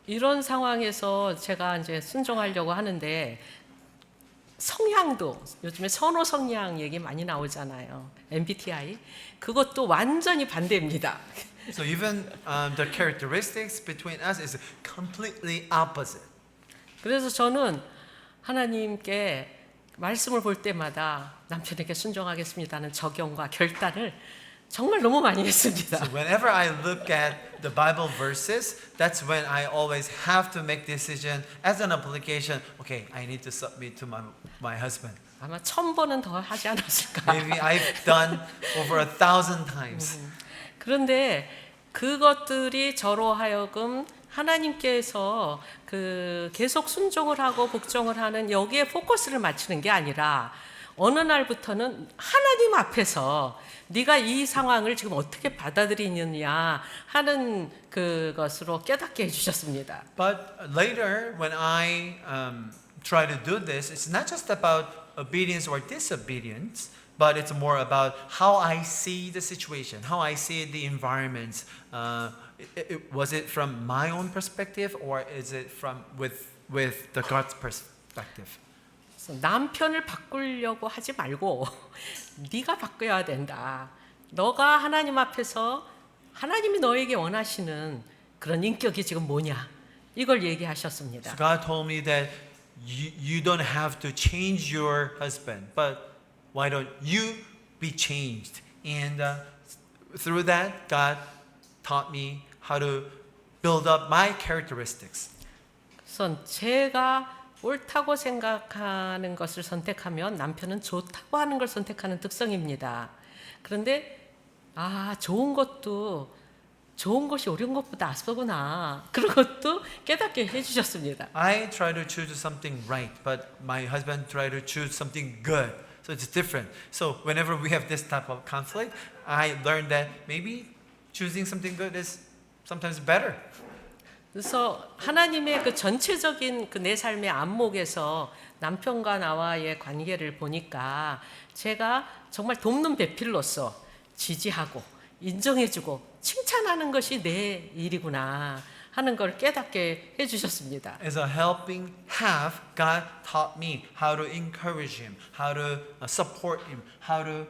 이런 상황에서 제가 이제 순종하려고 하는데 성향도 요즘에 선호 성향 얘기 많이 나오잖아요. MBTI 그것도 완전히 반대입니다. So even the characteristics between us is completely opposite. 그래서 저는 하나님께 말씀을 볼 때마다 남편에게 순종하겠습니다는 적용과 결단을 정말 너무 많이 했습니다. So whenever I look at the Bible verses, that's when I always have to make decision as an application. Okay, I need to submit to my husband. 아마 1000번은 더 하지 않았을까. Maybe I've done over 1,000 times. 그런데 그것들이 저로 하여금 하나님께서 그 계속 순종을 하고 복종을 하는 여기에 포커스를 맞추는 게 아니라 어느 날부터는 하나님 앞에서 네가 이 상황을 지금 어떻게 받아들이느냐 하는 그것으로 깨닫게 해주셨습니다. But later, when I try to do this, it's not just about obedience or disobedience, but it's more about how I see the situation, how I see the environment. Was it from my own perspective, or is it from with the God's perspective? 남편을 바꾸려고 하지 말고 네가 바꿔야 된다. 너가 하나님 앞에서 하나님이 너에게 원하시는 그런 인격이 지금 뭐냐? 이걸 얘기하셨습니다. So God told me that you don't have to change your husband, but why don't you be changed? And through that, God taught me how to build up my characteristics. 그래서 제가 옳다고 생각하는 것을 선택하면 남편은 좋다고 하는 걸 선택하는 특성입니다. 그런데 좋은 것이 옳은 것보다 앞서구나. 그런 것도 깨닫게 해주셨습니다. I try to choose something right, but my husband try to choose something good. So it's different. So whenever we have this type of conflict, I learned that maybe choosing something good is sometimes better. 그래서 하나님의 그 전체적인 그 내 삶의 안목에서 남편과 나와의 관계를 보니까 제가 정말 돕는 배필로서 지지하고 인정해주고 칭찬하는 것이 내 일이구나 하는 걸 깨닫게 해주셨습니다. As a helping half, God taught me how to encourage him, how to support him, how to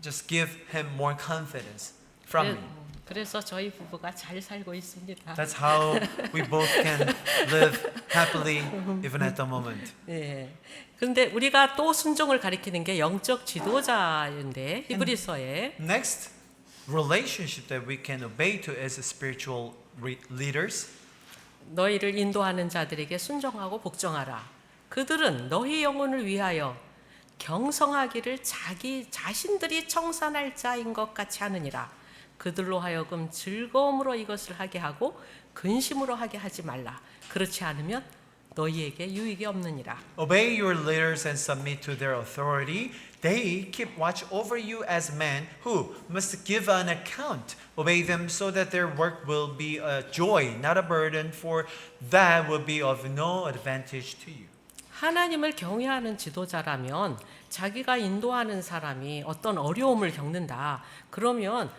just give him more confidence from me. 그래서 저희 부부가 잘 살고 있습니다. That's how we both can live happily even at the moment. 예. 그런데 우리가 또 순종을 가리키는 게 영적 지도자인데 히브리서에 Next, relationship that we can obey to as spiritual leaders. 너희를 인도하는 자들에게 순종하고 복종하라. 그들은 너희 영혼을 위하여 경성하기를 자기 자신들이 청산할 자인 것 같이 하느니라. 그들로 하여금 즐거움으로 이것을 하게 하고 근심으로 하게 하지 말라. 그렇지 않으면 너희에게 유익이 없느니라. Obey your leaders and submit to their authority. They keep watch over you as men who must give an account. Obey them so that their work will be a joy, not a burden, for that will be of no advantage to you. 하나님을 경외하는 지도자라면 자기가 인도하는 사람이 어떤 어려움을 겪는다. 그러면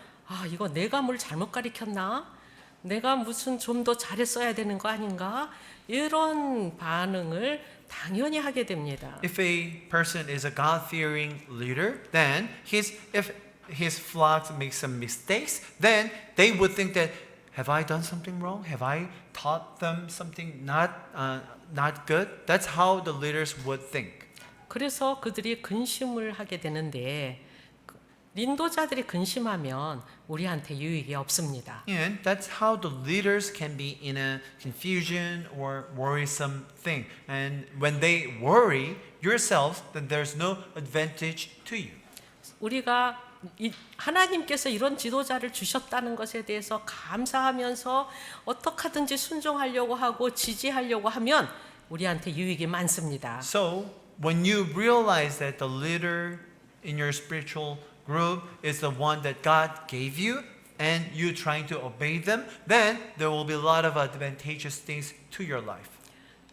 이거 내가 뭘 잘못 가르쳤나? 내가 무슨 좀 더 잘했어야 되는 거 아닌가? 이런 반응을 당연히 하게 됩니다. If a person is a God-fearing leader, then if his flock makes some mistakes, then they would think that, have I done something wrong? Have I taught them something not good? That's how the leaders would think. 그래서 그들이 근심을 하게 되는데 인도자들이 근심하면 우리한테 유익이 없습니다. And that's how the leaders can be in a confusion or worrisome thing. And when they worry yourselves, then there's no advantage to you. 우리가 하나님께서 이런 지도자를 주셨다는 것에 대해서 감사하면서 어떻게 하든지 순종하려고 하고 지지하려고 하면 우리한테 유익이 많습니다. So when you realize that the leader in your spiritual group is the one that God gave you and you trying to obey them, then there will be a lot of advantageous things to your life.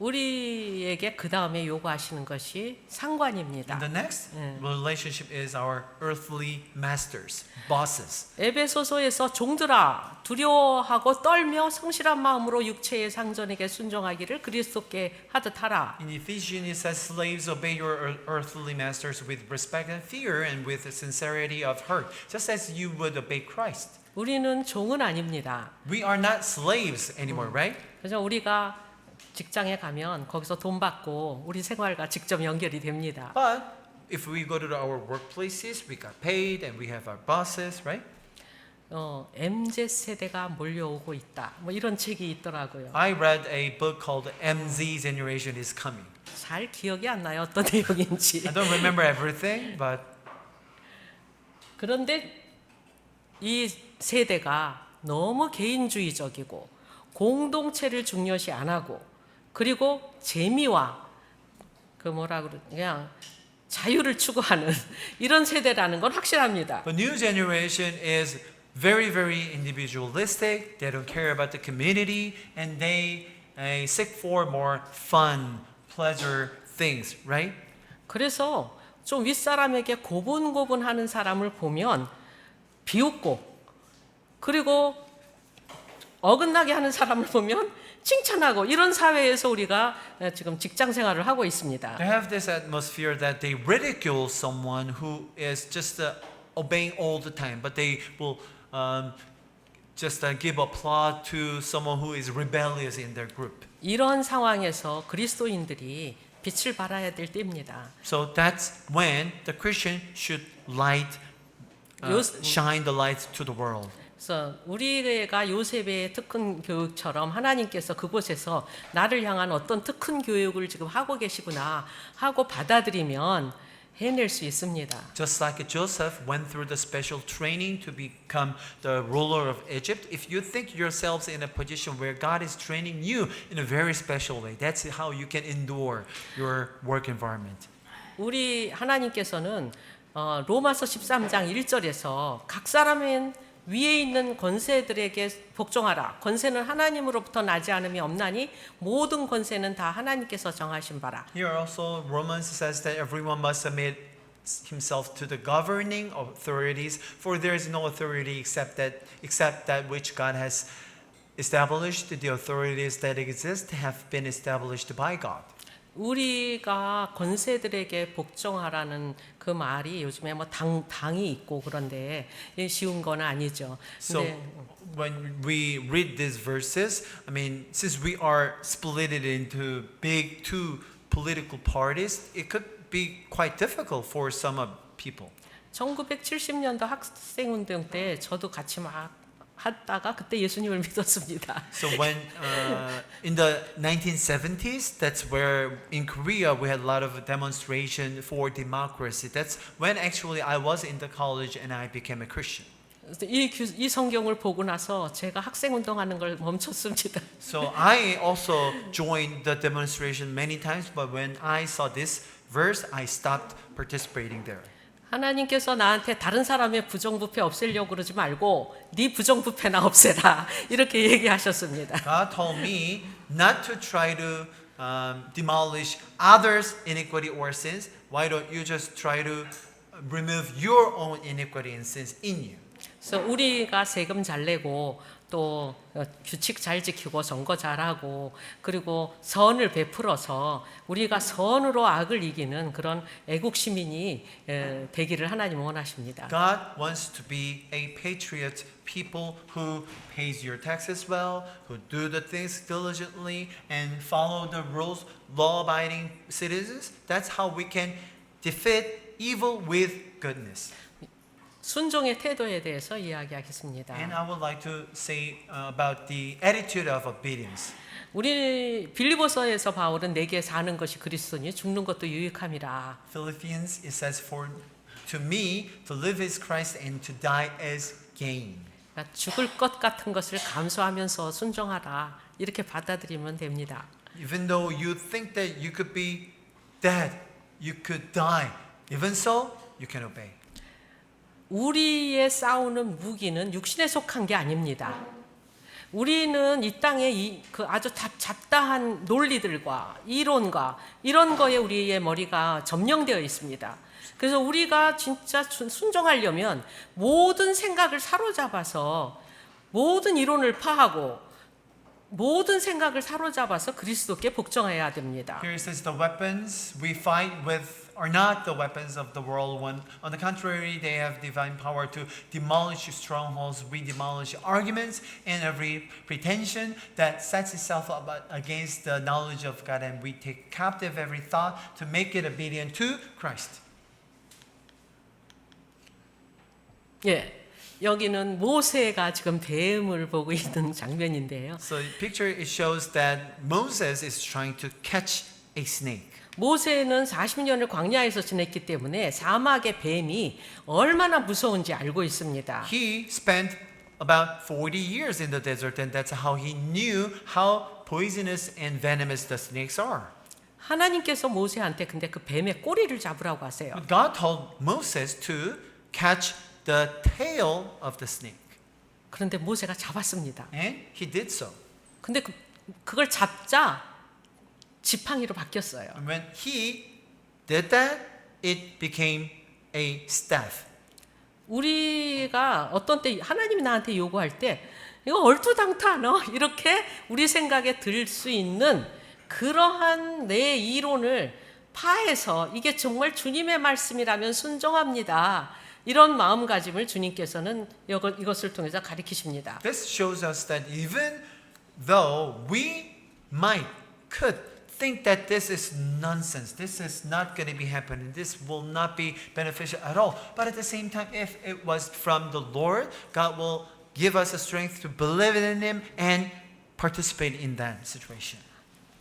우리에게 그 다음에 요구하시는 것이 상관입니다. And the next relationship is our earthly masters, bosses. 에베소서에서 종들아 두려워하고 떨며 성실한 마음으로 육체의 상전에게 순종하기를 그리스도께 하듯 하라. In Ephesians it says, slaves obey your earthly masters with respect and fear and with sincerity of heart, just as you would obey Christ. 우리는 종은 아닙니다. We are not slaves anymore, right? 그래서 우리가 직장에 가면 거기서 돈 받고 우리 생활과 직접 연결이 됩니다. But if we go to our workplaces, we got paid and we have our bosses, right? MZ 세대가 몰려오고 있다. 뭐 이런 책이 있더라고요. I read a book called MZ Generation is Coming. 잘 기억이 안 나요. 어떤 내용인지. I don't remember everything, but 그런데 이 세대가 너무 개인주의적이고 공동체를 중요시 안 하고 그리고 재미와 그냥 자유를 추구하는 이런 세대라는 건 확실합니다. the new generation is very, very individualistic. They don't care about the community and they seek for more fun, pleasure things, right? 그래서 좀 윗사람에게 고분고분하는 사람을 보면 비웃고 그리고 어긋나게 하는 사람을 보면 칭찬하고 이런 사회에서 우리가 지금 직장 생활을 하고 있습니다. They have this atmosphere that they ridicule someone who is just obeying all the time, but they will just give applause to someone who is rebellious in their group. 이런 상황에서 그리스도인들이 빛을 발해야 될 때입니다. So that's when the Christian should shine the light to the world. 그래서 우리가 요셉의 특훈 교육처럼 하나님께서 그곳에서 나를 향한 어떤 특훈 교육을 지금 하고 계시구나 하고 받아들이면 해낼 수 있습니다. Just like Joseph went through the special training to become the ruler of Egypt, if you think yourselves in a position where God is training you in a very special way, that's how you can endure your work environment. 우리 하나님께서는 로마서 13장 1절에서 각 사람은 위에 있는 권세들에게 복종하라. 권세는 하나님으로부터 나지 않음이 없나니 모든 권세는 다 하나님께서 정하신 바라. Here also Romans says that everyone must submit himself to the governing authorities, for there is no authority except that which God has established. The authorities that exist have been established by God. 우리가 권세들에게 복종하라는 그 말이 요즘에 뭐 당이 있고 그런데 쉬운 건 아니죠. So when we read these verses, I mean, since we are split it into big two political parties, it could be quite difficult for some people. 1970년도 학생운동 때 저도 같이 막 하다가 그때 예수님을 믿었습니다. So when in the 1970s, that's where in Korea we had a lot of demonstration for democracy. That's when actually I was in the college and I became a Christian. 이 성경을 보고 나서 제가 학생운동하는 걸 멈췄습니다. So I also joined the demonstration many times, but when I saw this verse, I stopped participating there. 하나님께서 나한테 다른 사람의 부정부패 없애려고 그러지 말고 네 부정부패나 없애라 이렇게 얘기하셨습니다. God told me not to try to demolish others' iniquity or sins. Why don't you just try to remove your own iniquity and sins in you? 그래서 우리가 세금 잘 내고 또 규칙 잘 지키고 선거 잘하고 그리고 선을 베풀어서 우리가 선으로 악을 이기는 그런 애국 시민이 되기를 하나님은 원하십니다. God wants to be a patriot people who pays your taxes well, who do the things diligently and follow the rules, law-abiding citizens. That's how we can defeat evil with goodness. 순종의 태도에 대해서 이야기하겠습니다. And I would like to say about the attitude of obedience. 우리 빌리보서에서 바울은 내게 사는 것이 그리스도니 죽는 것도 유익함이라. Philippians it says for to me to live is Christ and to die is gain. 그러니까 죽을 것 같은 것을 감수하면서 순종하라 이렇게 받아들이면 됩니다. Even though you think that you could be dead, you could die. Even so, you can obey. 우리의 싸우는 무기는 육신에 속한 게 아닙니다. 우리는 이 땅에 그 아주 잡다한 논리들과 이론과 이런 거에 우리의 머리가 점령되어 있습니다. 그래서 우리가 진짜 순종하려면 모든 생각을 사로잡아서 모든 이론을 파하고 모든 생각을 사로잡아서 그리스도께 복종해야 됩니다. Here it says the weapons we fight with are not the weapons of the world. One, on the contrary, they have divine power to demolish strongholds. We demolish arguments and every pretension that sets itself up against the knowledge of God, and we take captive every thought to make it obedient to Christ. 예. 여기는 모세가 지금 뱀을 보고 있는 장면인데요. So the picture it shows that Moses is trying to catch a snake. 모세는 40년을 광야에서 지냈기 때문에 사막의 뱀이 얼마나 무서운지 알고 있습니다. He spent about 40 years in the desert, and that's how he knew how poisonous and venomous the snakes are. 하나님께서 모세한테 근데 그 뱀의 꼬리를 잡으라고 하세요. But God told Moses to catch the tail of the snake. 그런데 모세가 잡았습니다. And he did so. 근데 그걸 잡자 지팡이로 바뀌었어요. And when he did that, it became a staff. 우리가 어떤 때 하나님이 나한테 요구할 때 이거 얼토당토하노 이렇게 우리 생각에 들 수 있는 그러한 내 이론을 파해서 이게 정말 주님의 말씀이라면 순종합니다. 이런 마음가짐을 주님께서는 이것을 통해서 가리키십니다. This shows us that even though we could think that this is nonsense, this is not going to be happening, this will not be beneficial at all. But at the same time, if it was from the Lord, God will give us the strength to believe in Him and participate in that situation.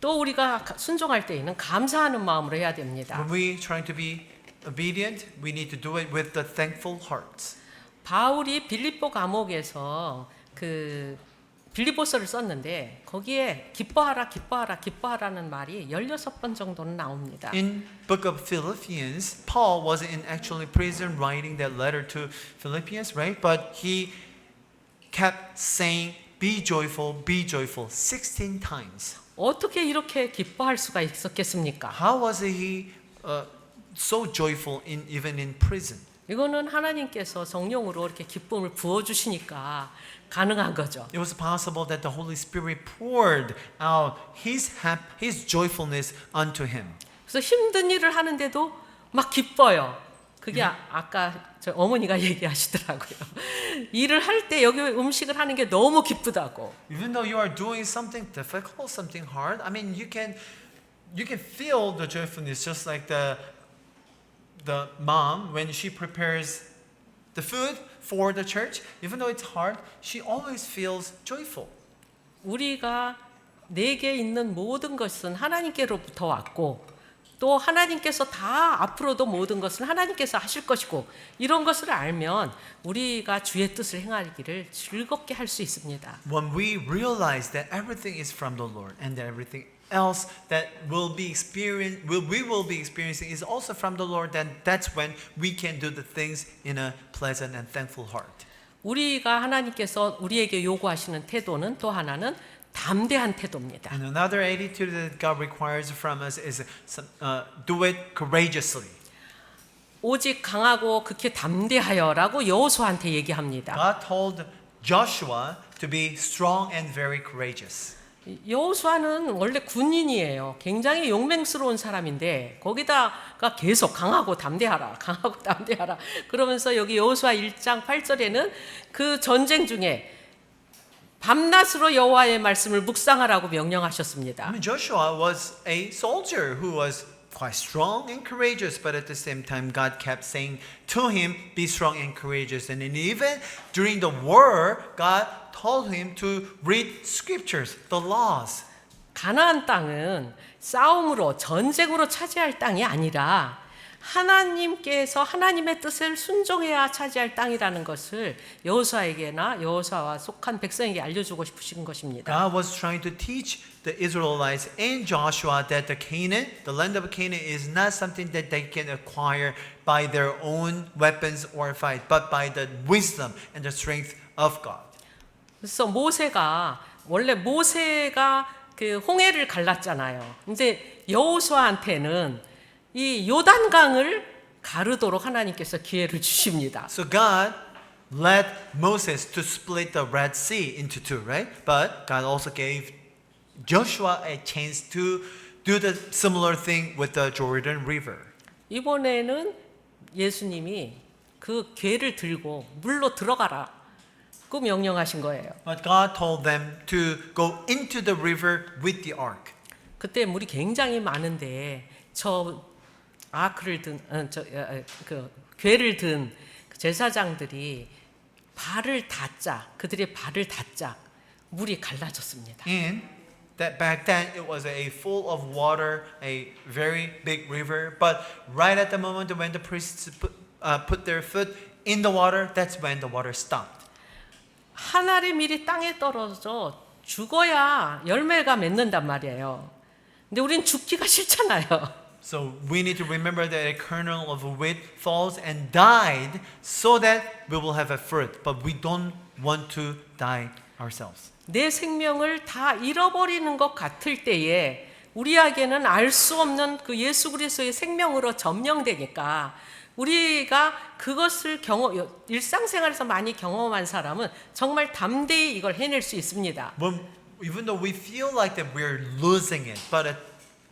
또 우리가 순종할 때에는 감사하는 마음으로 해야 됩니다. When we trying to be obedient, we need to do it with the thankful hearts. 바울이 빌립보 감옥에서 빌립보서를 썼는데 거기에 기뻐하라 기뻐하라 기뻐하라는 말이 16번 정도는 나옵니다. In book of Philippians, Paul was in actually prison writing that letter to Philippians, right? But he kept saying, be joyful, 16 times. 어떻게 이렇게 기뻐할 수가 있었겠습니까? How was he so joyful even in prison? 이거는 하나님께서 성령으로 이렇게 기쁨을 부어 주시니까 가능한 거죠. It was possible that the Holy Spirit poured out his joyfulness unto him. 그래서 힘든 일을 하는데도 막 기뻐요. 그게 아까 저 어머니가 얘기하시더라고요. 일을 할 때 여기 음식을 하는 게 너무 기쁘다고. Even though you are doing something difficult, something hard, I mean you can feel the joyfulness just like the mom when she prepares the food for the church. Even though it's hard, she always feels joyful. 우리가 내게 있는 모든 것은 하나님께로부터 왔고 또 하나님께서 다 앞으로도 모든 것을 하나님께서 하실 것이고 이런 것을 알면 우리가 주의 뜻을 행하기를 즐겁게 할 수 있습니다. When we realize that everything is from the Lord and that everything else that we will be experiencing is also from the Lord, then that's when we can do the things in a pleasant and thankful heart. 우리가 하나님께서 우리에게 요구하시는 태도는 또 하나는 담대한 태도입니다. And another attitude that God requires from us is do it courageously. 오직 강하고 극히 담대하여라고 여호수아한테 얘기합니다. God told Joshua to be strong and very courageous. 여호수아는 원래 군인이에요. 굉장히 용맹스러운 사람인데 거기다가 계속 강하고 담대하라, 강하고 담대하라. 그러면서 여기 여호수아 1장 8절에는 그 전쟁 중에 밤낮으로 여호와의 말씀을 묵상하라고 명령하셨습니다. I mean, Joshua was a soldier who was quite strong and courageous, but at the same time, God kept saying to him, "Be strong and courageous." And then even during the war, God told him to read scriptures, the laws. 가나안 땅은 싸움으로 전쟁으로 차지할 땅이 아니라 하나님께서 하나님의 뜻을 순종해야 차지할 땅이라는 것을 여호수아에게나 여호수아와 속한 백성에게 알려주고 싶으신 것입니다. God was trying to teach the Israelites and Joshua that the land of Canaan is not something that they can acquire by their own weapons or fight, but by the wisdom and the strength of God. 그래서 원래 모세가 그 홍해를 갈랐잖아요. 근데 여호수아한테는 이 요단강을 가르도록 하나님께서 기회를 주십니다. So God led Moses to split the Red Sea into two, right? But God also gave Joshua a chance to do the similar thing with the Jordan River. 이번에는 예수님이 그 궤를 들고 물로 들어가라. 그 명령하신 거예요. But God told them to go into the river with the ark. 그때 물이 굉장히 많은데 저 아크를 그 궤를 든 제사장들이 그들의 발을 닫자 물이 갈라졌습니다. And that back then it was a full of water, a very big river. But right at the moment when the priests put their foot in the water, that's when the water stopped. 한 알의 밀이 땅에 떨어져 죽어야 열매가 맺는단 말이에요. 근데 우린 죽기가 싫잖아요. So we need to remember that a kernel of wheat falls and died so that we will have a fruit. But we don't want to die ourselves. 내 생명을 다 잃어버리는 것 같을 때에 우리에게는 알 수 없는 그 예수 그리스도의 생명으로 점령되니까 우리가 그것을 일상생활에서 많이 경험한 사람은 정말 담대히 이걸 해낼 수 있습니다. Even though we feel like that we're losing it, but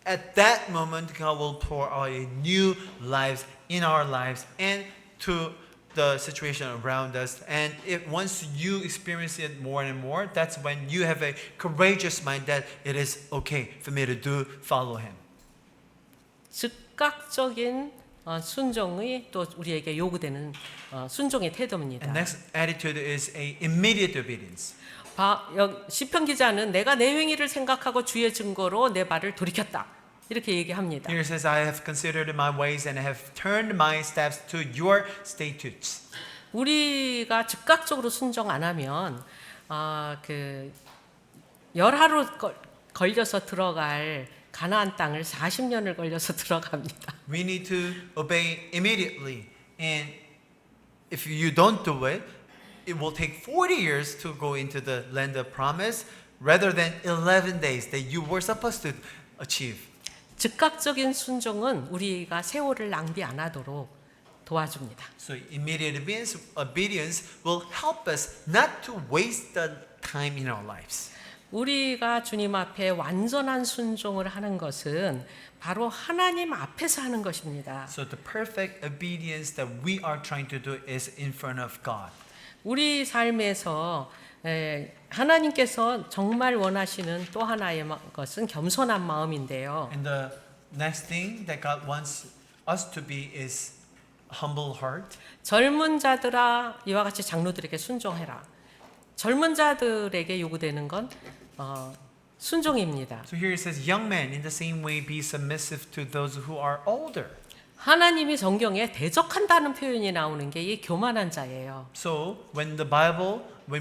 at that moment God will pour out a new lives in our lives and to the situation around us. And once you experience it more and more, that's when you have a courageous mind that it is okay for me to follow Him. 즉각적인 순종이 또 우리에게 요구되는 순종의 태도입니다. And next attitude is a immediate obedience. 시편 기자는 내가 내 행위를 생각하고 주의 증거로 내 발을 돌이켰다. 이렇게 얘기합니다. Here it says, I have considered my ways and have turned my steps to your statutes. 우리가 즉각적으로 순종 안 하면 열하루 걸려서 들어갈 가나안 땅을 40년을 걸려서 들어갑니다. We need to obey immediately. And if you don't do it, it will take 40 years to go into the land of promise rather than 11 days that you were supposed to achieve. 즉각적인 순종은 우리가 세월을 낭비 안 하도록 도와줍니다. So immediate obedience will help us not to waste the time in our lives. 우리가 주님 앞에 완전한 순종을 하는 것은 바로 하나님 앞에서 하는 것입니다. So the perfect obedience that we are trying to do is in front of God. 우리 삶에서 하나님께서 정말 원하시는 또 하나의 것은 겸손한 마음인데요. And the next thing that God wants us to be is humble heart. 젊은 자들아 이와 같이 장로들에게 순종해라. 젊은 자들에게 요구되는 건 순종입니다. So here it says, young men, in the same way, be submissive to those who are older. 하나님이 성경에 대적한다는 표현이 나오는 게 이 교만한 자예요. So when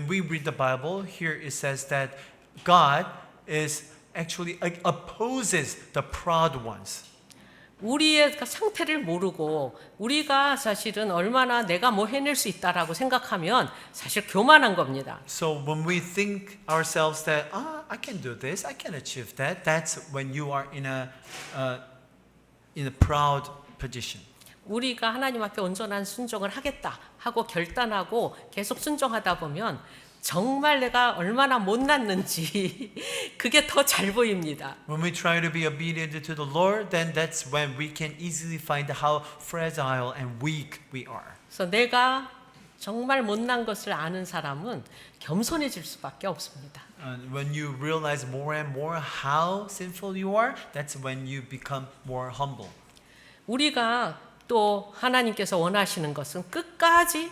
we read the Bible, here it says that God is actually opposes the proud ones. 우리의 상태를 모르고 우리가 사실은 얼마나 내가 뭐 해낼 수 있다라고 생각하면 사실 교만한 겁니다. So when we think ourselves that I can do this, I can achieve that, that's when you are in a proud position. 우리가 하나님 앞에 온전한 순종을 하겠다 하고 결단하고 계속 순종하다 보면 정말 내가 얼마나 못났는지 그게 더 잘 보입니다. When we try to be obedient to the Lord, then that's when we can easily find how fragile and weak we are. 그래서 내가 정말 못난 것을 아는 사람은 겸손해질 수밖에 없습니다. And when you realize more and more how sinful you are, that's when you become more humble. 우리가 또 하나님께서 원하시는 것은 끝까지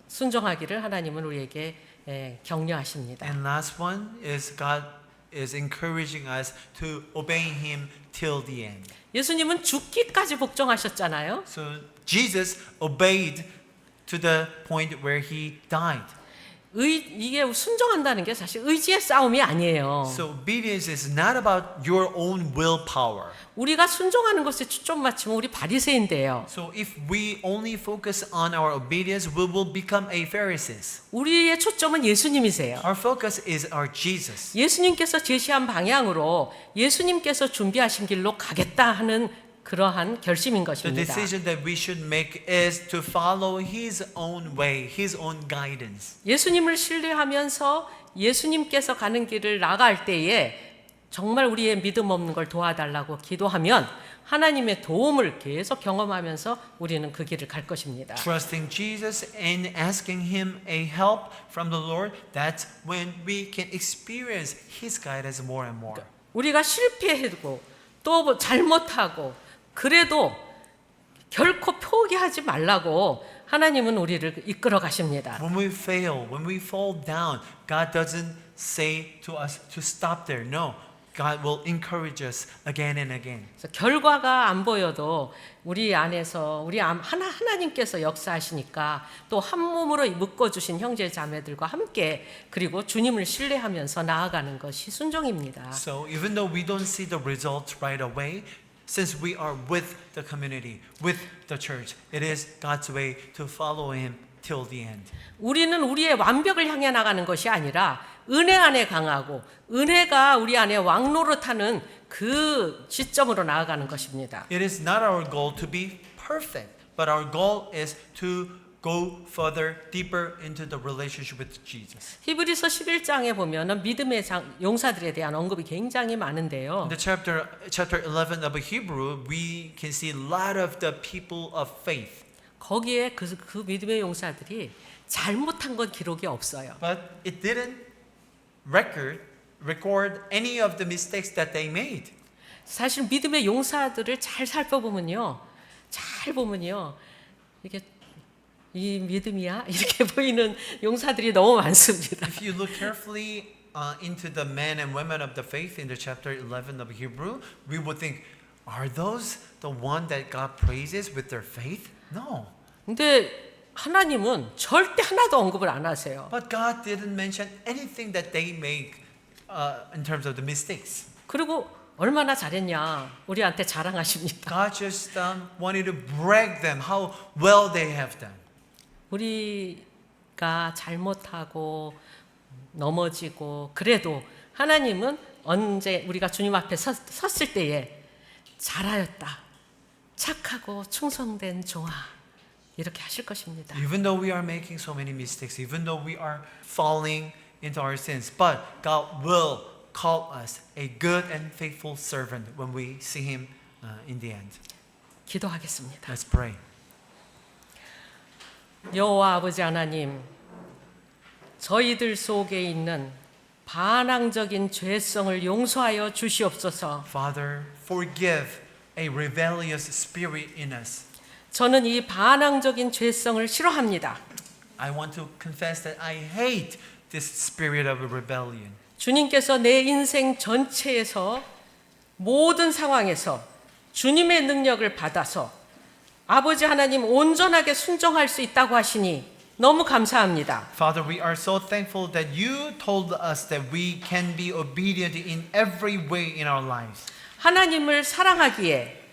순종하기를 하나님은 우리에게 격려하십니다. And last one is God is encouraging us to obey Him till the end. 예수님은 죽기까지 복종하셨잖아요. So Jesus obeyed to the point where He died. 이게 순종한다는 게 사실 의지의 싸움이 아니에요. So obedience is not about your own willpower. 우리가 순종하는 것에 초점 맞추면 우리 바리새인데요. So if we only focus on our obedience, we will become a Pharisees. 우리의 초점은 예수님이세요. Our focus is our Jesus. 예수님께서 제시한 방향으로 예수님께서 준비하신 길로 가겠다 하는 그러한 결심인 The 것입니다. decision that we should make is to follow His own way, His own guidance. 예수님을 신뢰하면서 예수님께서 가는 길을 나갈 때에 정말 우리의 믿음 없는 걸 도와달라고 기도하면 하나님의 도움을 계속 경험하면서 우리는 그 길을 갈 것입니다. Trusting Jesus and asking Him a help from the Lord, that's when we can experience His guidance more and more. 우리가 실패해도 또 잘못하고 그래도 결코 포기하지 말라고 하나님은 우리를 이끌어 가십니다. When we fail, when we fall down, God doesn't say to us to stop there. No, God will encourage us again and again. 그래서 결과가 안 보여도 우리 안에서 하나님께서 역사하시니까 또 한 몸으로 묶어주신 형제 자매들과 함께 그리고 주님을 신뢰하면서 나아가는 것이 순종입니다. So even though we don't see the results right away, since we are with the community, with the church, it is God's way to follow Him till the end. 우리는 우리의 완벽을 향해 나가는 것이 아니라 은혜 안에 강하고 은혜가 우리 안에 왕노릇하는 그 시점으로 나아가는 것입니다. It is not our goal to be perfect, but our goal is to go further, deeper into the relationship with Jesus. 히브리서 11장에 보면은 믿음의 용사들에 대한 언급이 굉장히 많은데요. In the chapter 11 of Hebrew, we can see a lot of the people of faith. 거기에 그 믿음의 용사들이 잘못한 건 기록이 없어요. But it didn't record any of the mistakes that they made. 사실 믿음의 용사들을 잘 살펴보면요, 잘 보면요, 이게 이 믿음이야 이렇게 보이는 용사들이 너무 많습니다. If you look carefully into the men and women of the faith in the chapter 11 of Hebrew, we would think, are those the one that God praises with their faith? No. 근데 하나님은 절대 하나도 언급을 안 하세요. But God didn't mention anything that they make in terms of the mistakes. 그리고 얼마나 잘했냐 우리한테 자랑하십니다. God just wanted to brag them how well they have done. 우리가 잘못하고 넘어지고 그래도 하나님은 언제 우리가 주님 앞에 섰을 때에 잘하였다, 착하고 충성된 종아 이렇게 하실 것입니다. Even though we are making so many mistakes, even though we are falling into our sins, but God will call us a good and faithful servant when we see Him in the end. 기도하겠습니다. Let's pray. 여호와 아버지 하나님, 저희들 속에 있는 반항적인 죄성을 용서하여 주시옵소서. Father, forgive a rebellious spirit in us. 저는 이 반항적인 죄성을 싫어합니다. I want to confess that I hate this spirit of rebellion. 주님께서 내 인생 전체에서 모든 상황에서 주님의 능력을 받아서 아버지 하나님 온전하게 순종할 수 있다고 하시니 너무 감사합니다. Father, we are so thankful that you told us that we can be obedient in every way in our lives. 하나님을 사랑하기에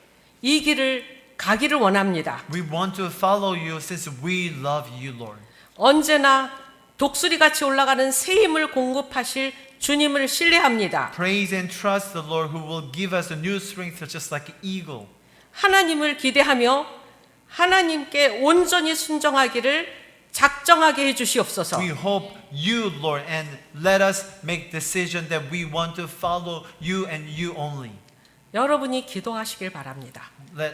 이 길을 가기를 원합니다. We want to follow you since we love you, Lord. 언제나 독수리같이 올라가는 새 힘을 공급하실 주님을 신뢰합니다. Praise and trust the Lord who will give us a new strength just like an eagle. 하나님을 기대하며 하나님께 온전히 순종하기를 작정하게 해 주시옵소서. We hope you, Lord, and let us make decision that we want to follow you and you only. 여러분이 기도하시길 바랍니다.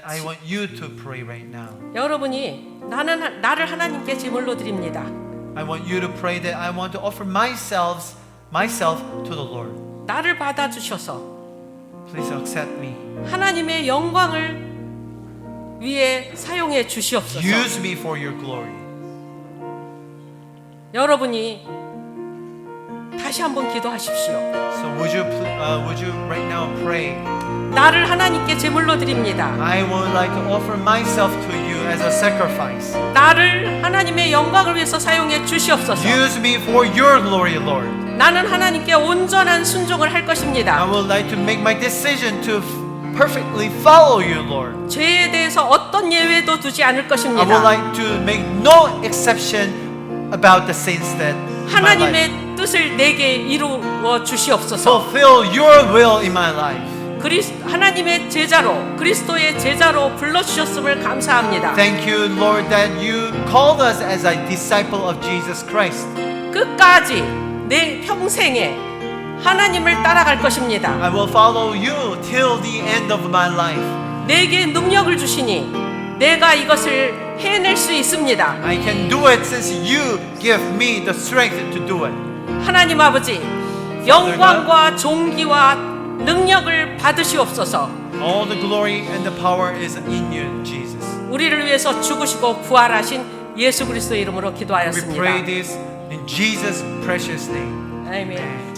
I want you to pray right now. 여러분이 나를 하나님께 제물로 드립니다. I want you to pray that I want to offer myself to the Lord. 나를 받아 주셔서 Please accept me. 하나님의 영광을 위해 사용해 주시옵소서. Use me for your glory. 여러분이 다시 한번 기도하십시오. So would you right now pray? 나를 하나님께 제물로 드립니다. I would like to offer myself to you as a sacrifice. 나를 하나님의 영광을 위해서 사용해 주시옵소서. Use me for your glory, Lord. 나는 하나님께 온전한 순종을 할 I 것입니다. would like to make my decision to perfectly follow you, Lord. 죄에 대해서 어떤 예외도 두지 않을 I would 것입니다. like to make no exception about the sins that in my life. 하나님의 뜻을 내게 이루어 주시옵소서. Fulfill your will in my life. 하나님의 제자로 그리스도의 제자로 불러주셨음을 감사합니다. Thank you, Lord, that you called us as a disciple of Jesus Christ. 끝까지 내 평생에 하나님을 따라갈 것입니다. I will follow you till the end of my life. 내게 능력을 주시니 내가 이것을 해낼 수 있습니다. I can do it since you give me the strength to do it. 하나님 아버지, 영광과 존귀와 능력을 받으시옵소서. All the glory and the power is in you, Jesus. 우리를 위해서 죽으시고 부활하신 예수 그리스도의 이름으로 We 기도하였습니다. pray this in Jesus' precious name. 아멘.